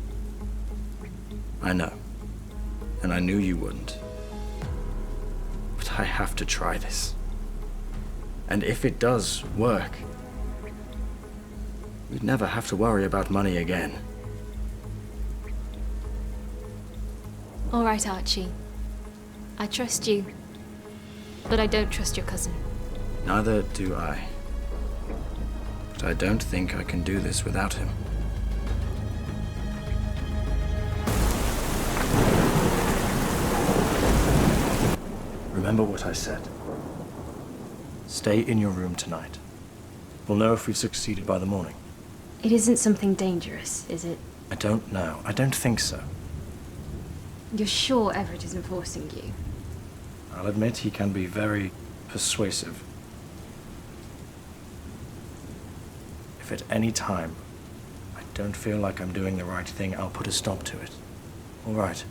I know. And I knew you wouldn't. But I have to try this. And if it does work, we'd never have to worry about money again. All right, Archie. I trust you. But I don't trust your cousin. Neither do I. But I don't think I can do this without him. Remember what I said. Stay in your room tonight. We'll know if we've succeeded by the morning. It isn't something dangerous, is it? I don't know. I don't think so. You're sure Everett isn't forcing you? I'll admit he can be very persuasive. If at any time I don't feel like I'm doing the right thing, I'll put a stop to it. All right.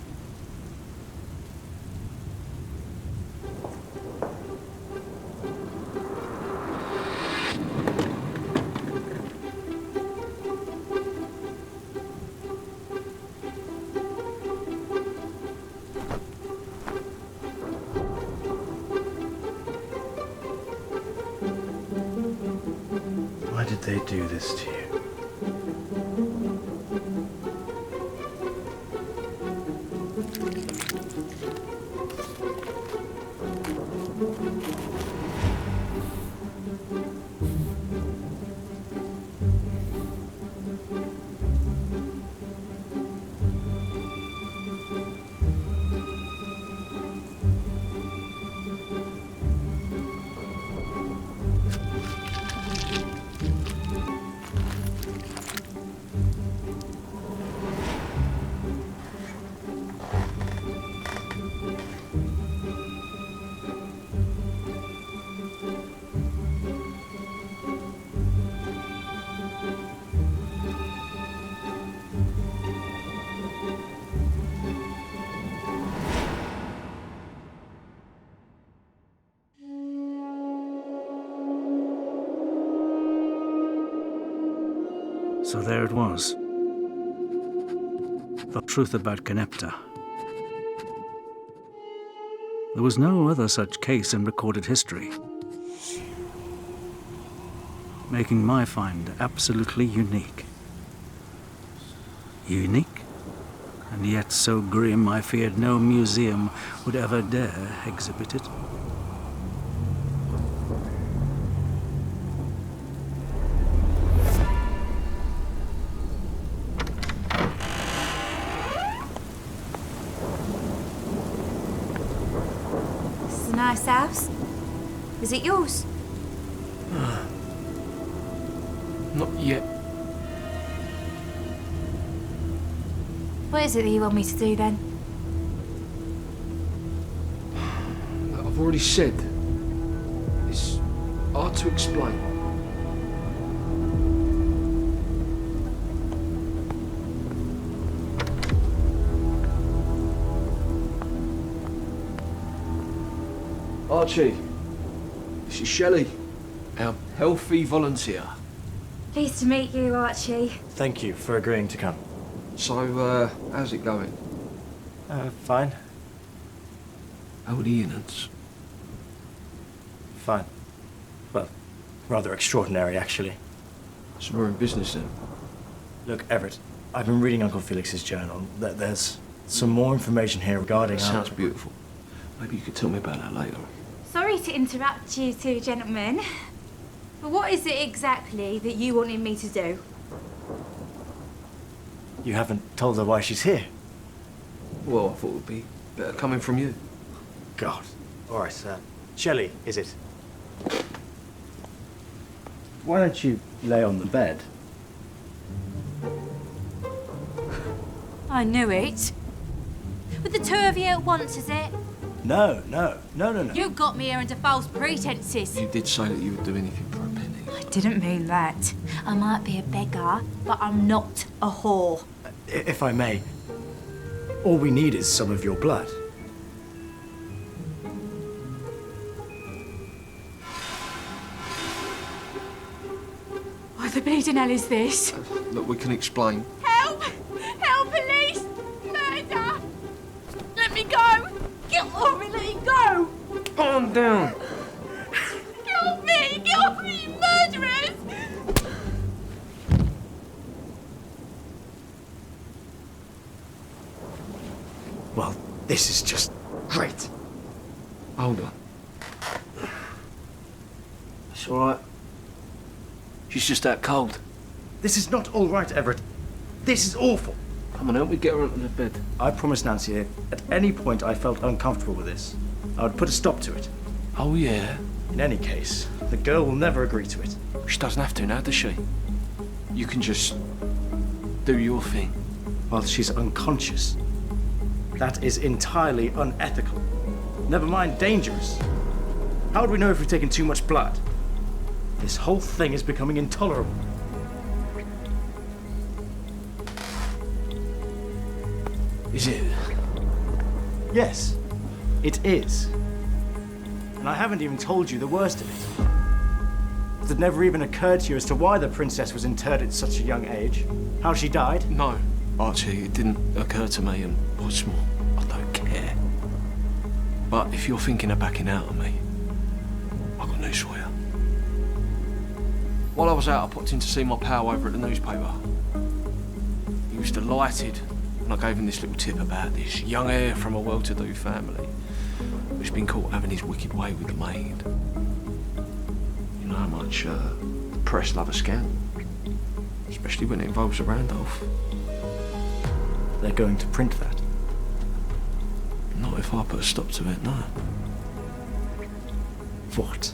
Why did they do this to you? So there it was. The truth about Canepta. There was no other such case in recorded history, making my find absolutely unique. Unique, and yet so grim I feared no museum would ever dare exhibit it. Nice house. Is it yours? Not yet. What is it that you want me to do then? I've already said. It's hard to explain. Archie, this is Shelley, our healthy volunteer. Pleased to meet you, Archie. Thank you for agreeing to come. So, how's it going? Fine. How are the innards? Fine. Well, rather extraordinary, actually. So we're in business then? Look, Everett, I've been reading Uncle Felix's journal. There's some more information here regarding... Sounds beautiful. Maybe you could tell me about that later. Sorry to interrupt you two gentlemen, but what is it exactly that you wanted me to do? You haven't told her why she's here. Well, I thought it would be better coming from you. God. All right, sir. Shelley, is it? Why don't you lay on the bed? I knew it. With the two of you at once, is it? No. You got me here under false pretenses. You did say that you would do anything for a penny. I didn't mean that. I might be a beggar, but I'm not a whore. If I may, all we need is some of your blood. What the bleeding hell is this? Look, we can explain. Help! Help, police! Murder! Let me go! Get off me, let me go! Calm down. Get off me! Get off me, you murderers! Well, this is just great. Hold on. It's all right. She's just that cold. This is not all right, Everett. This is awful. Come on, help me get her onto the bed. I promised Nancy at any point I felt uncomfortable with this, I would put a stop to it. Oh, yeah? In any case, the girl will never agree to it. She doesn't have to now, does she? You can just do your thing. While she's unconscious. That is entirely unethical. Never mind dangerous. How would we know if we've taken too much blood? This whole thing is becoming intolerable. Is it? Yes, it is. And I haven't even told you the worst of it. It never even occurred to you as to why the princess was interred at such a young age, how she died. No, Archie, it didn't occur to me, and what's more, I don't care. But if you're thinking of backing out on me, I've got news for you. While I was out, I popped in to see my pal over at the newspaper. He was delighted when I gave him this little tip about this young heir from a well-to-do family who's been caught having his wicked way with the maid. You know how much the press love a scandal, especially when it involves a Randolph. They're going to print that. Not if I put a stop to it, no. What?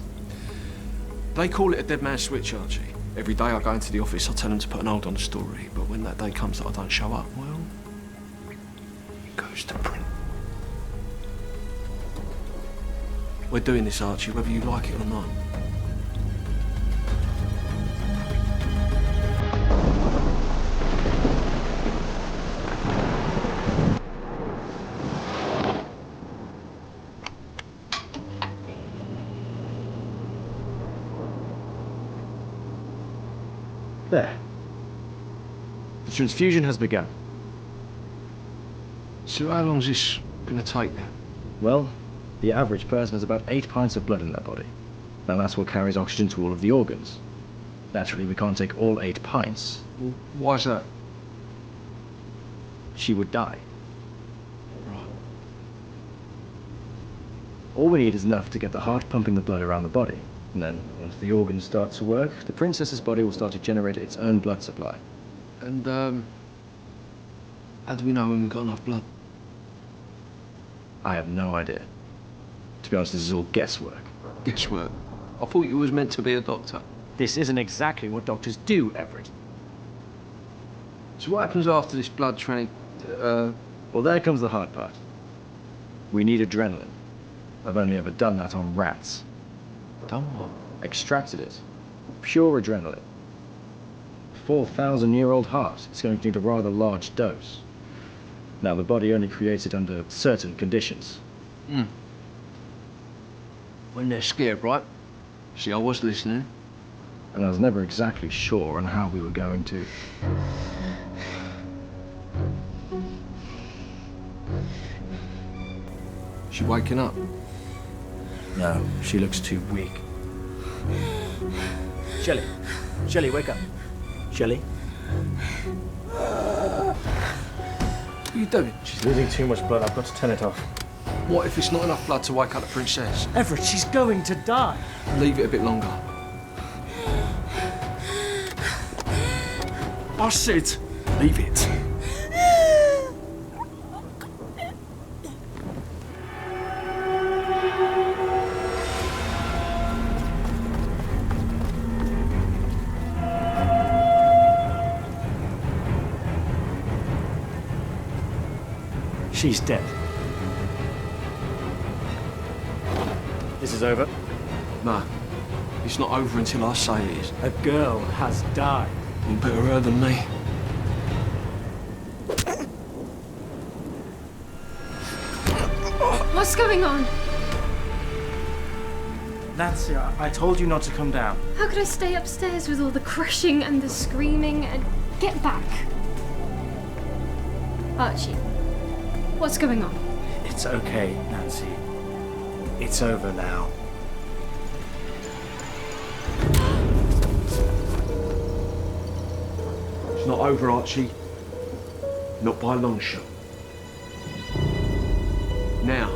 They call it a dead man's switch, Archie. Every day I go into the office, I tell them to put an hold on the story, but when that day comes that I don't show up, well, it goes to print. We're doing this, Archie, whether you like it or not. There. The transfusion has begun. So how long's this gonna take then? Well, the average person has about 8 pints of blood in their body. Now that's what carries oxygen to all of the organs. Naturally, we can't take all 8 pints. Well, why's that? She would die. Right. All we need is enough to get the heart pumping the blood around the body. And then, once the organs start to work, the princess's body will start to generate its own blood supply. And, how do we know when we've got enough blood? I have no idea. To be honest, this is all guesswork. Guesswork. I thought you was meant to be a doctor. This isn't exactly what doctors do, Everett. So what happens after this blood train? Well, there comes the hard part. We need adrenaline. I've only ever done that on rats. Done what? Extracted it. Pure adrenaline. 4,000-year-old heart. It's going to need a rather large dose. Now, the body only creates it under certain conditions. When they're scared, right? See, I was listening. And I was never exactly sure on how we were going to. She waking up? No, she looks too weak. Shelley. Shelley, wake up. Shelley? What are you doing? She's losing too much blood. I've got to turn it off. What if it's not enough blood to wake up the princess? Everett, she's going to die. Leave it a bit longer. I said, leave it. She's dead. This is over. No, it's not over until I say it is. A girl has died. You better her than me. What's going on? Nancy, I told you not to come down. How could I stay upstairs with all the crashing and the screaming and get back? Archie, what's going on? It's okay, Nancy. It's over now. It's not over, Archie. Not by a long shot. Now,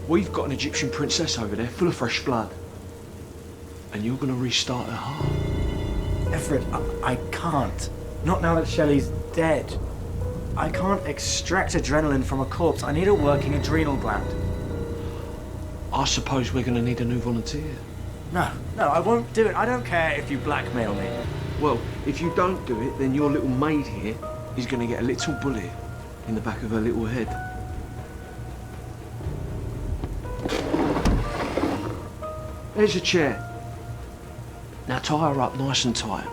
we've got an Egyptian princess over there full of fresh blood. And you're going to restart her heart. Everett, I can't. Not now that Shelley's dead. I can't extract adrenaline from a corpse. I need a working adrenal gland. I suppose we're going to need a new volunteer. No, I won't do it. I don't care if you blackmail me. Well, if you don't do it, then your little maid here is going to get a little bullet in the back of her little head. There's a chair. Now tie her up nice and tight.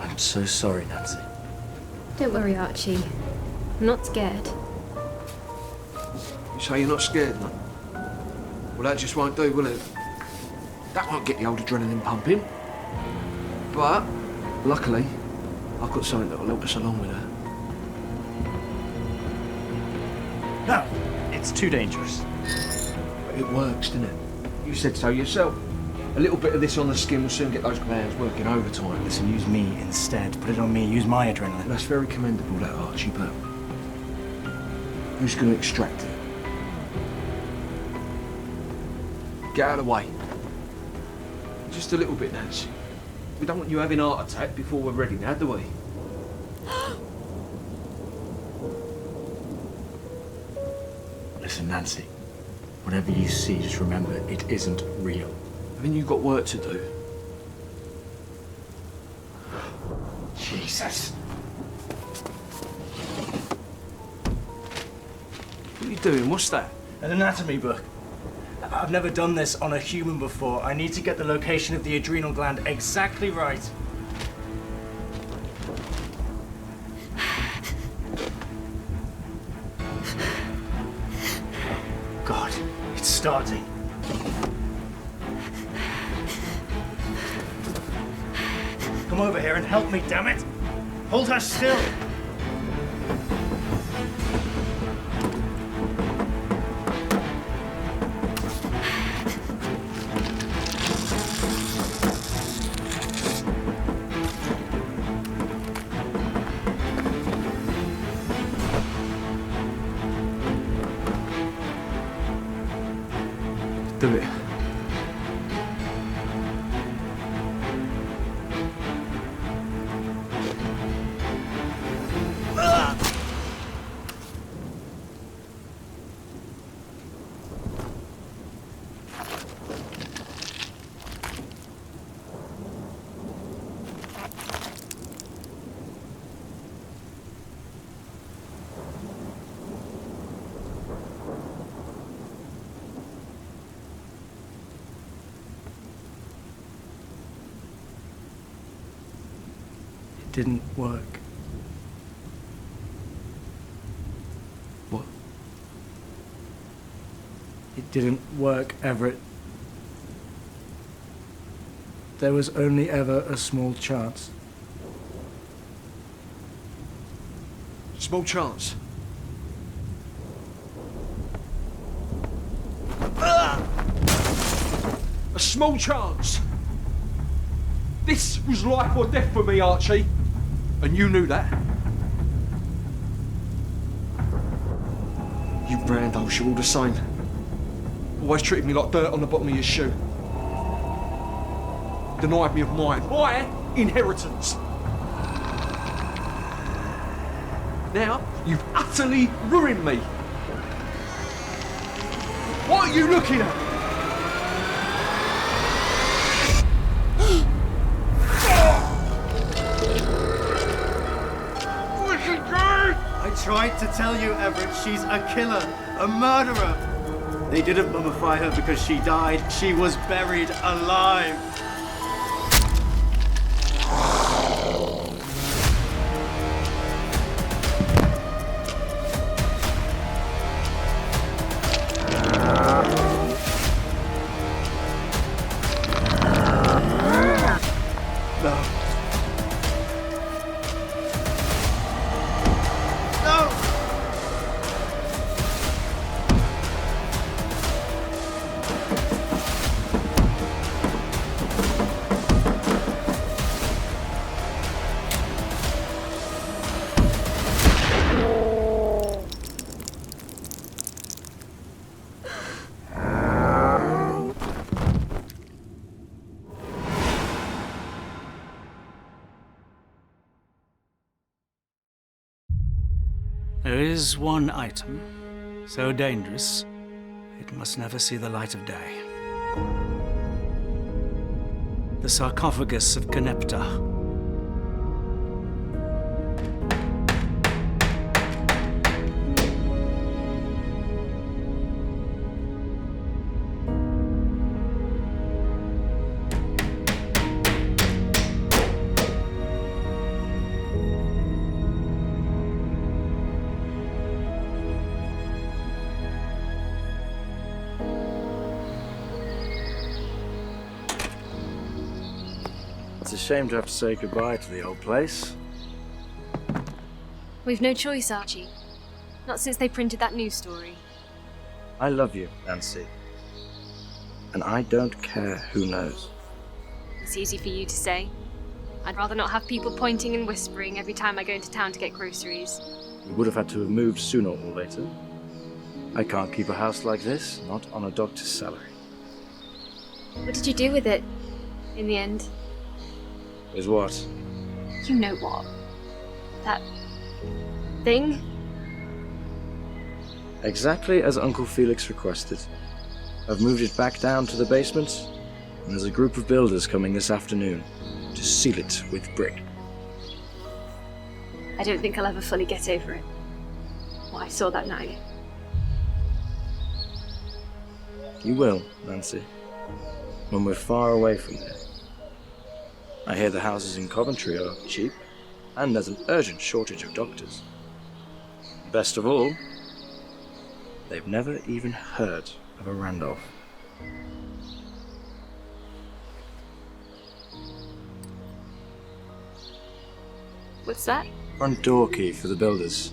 I'm so sorry, Nancy. Don't worry, Archie. I'm not scared. You say you're not scared, no? Well, that just won't do, will it? That won't get the old adrenaline pumping. But, luckily, I've got something that'll help us along with her. No, it's too dangerous. It works, doesn't it? You said so yourself. A little bit of this on the skin will soon get those glands working overtime. Listen, use me instead. Put it on me. Use my adrenaline. That's very commendable, that, Archie, but who's going to extract it? Get out of the way. Just a little bit, Nancy. We don't want you having a heart attack before we're ready now, do we? Listen, Nancy. Whatever you see, just remember, it isn't real. Haven't you got work to do? Jesus. What are you doing? What's that? An anatomy book. I've never done this on a human before. I need to get the location of the adrenal gland exactly right. God, it's starting. Come over here and help me, damn it! Hold her still! Do it. didn't work. What? It didn't work, Everett. There was only ever a small chance. Small chance. A small chance. This was life or death for me, Archie. And you knew that. You Randolphs, you're all the same. Always treated me like dirt on the bottom of your shoe. Denied me of my inheritance. Now, you've utterly ruined me. What are you looking at? I tried to tell you, Everett, she's a killer, a murderer. They didn't mummify her because she died. She was buried alive. There is one item so dangerous it must never see the light of day. The sarcophagus of Canepta. It's a shame to have to say goodbye to the old place. We've no choice, Archie. Not since they printed that news story. I love you, Nancy. And I don't care who knows. It's easy for you to say. I'd rather not have people pointing and whispering every time I go into town to get groceries. We would have had to have moved sooner or later. I can't keep a house like this, not on a doctor's salary. What did you do with it, in the end? With what? You know what. That thing? Exactly as Uncle Felix requested. I've moved it back down to the basement, and there's a group of builders coming this afternoon to seal it with brick. I don't think I'll ever fully get over it. What I saw that night. You will, Nancy, when we're far away from here. I hear the houses in Coventry are cheap, and there's an urgent shortage of doctors. Best of all, they've never even heard of a Randolph. What's that? Front door key for the builders.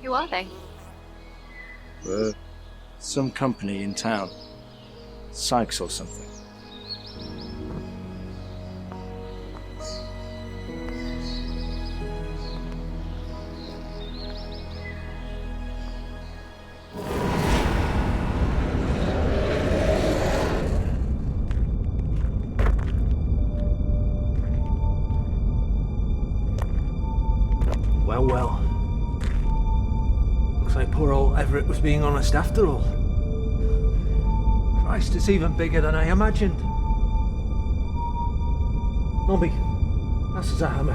Who are they? Some company in town. Sykes or something. Well. Looks like poor old Everett was being honest after all. Christ, it's even bigger than I imagined. Nobby, pass us a hammer.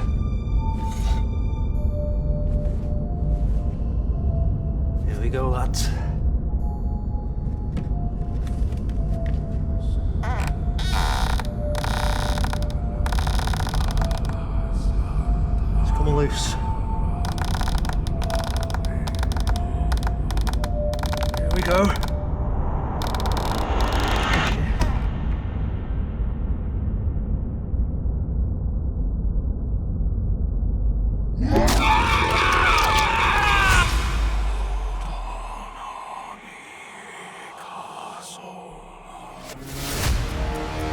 Here we go, lads. loose. Here we go.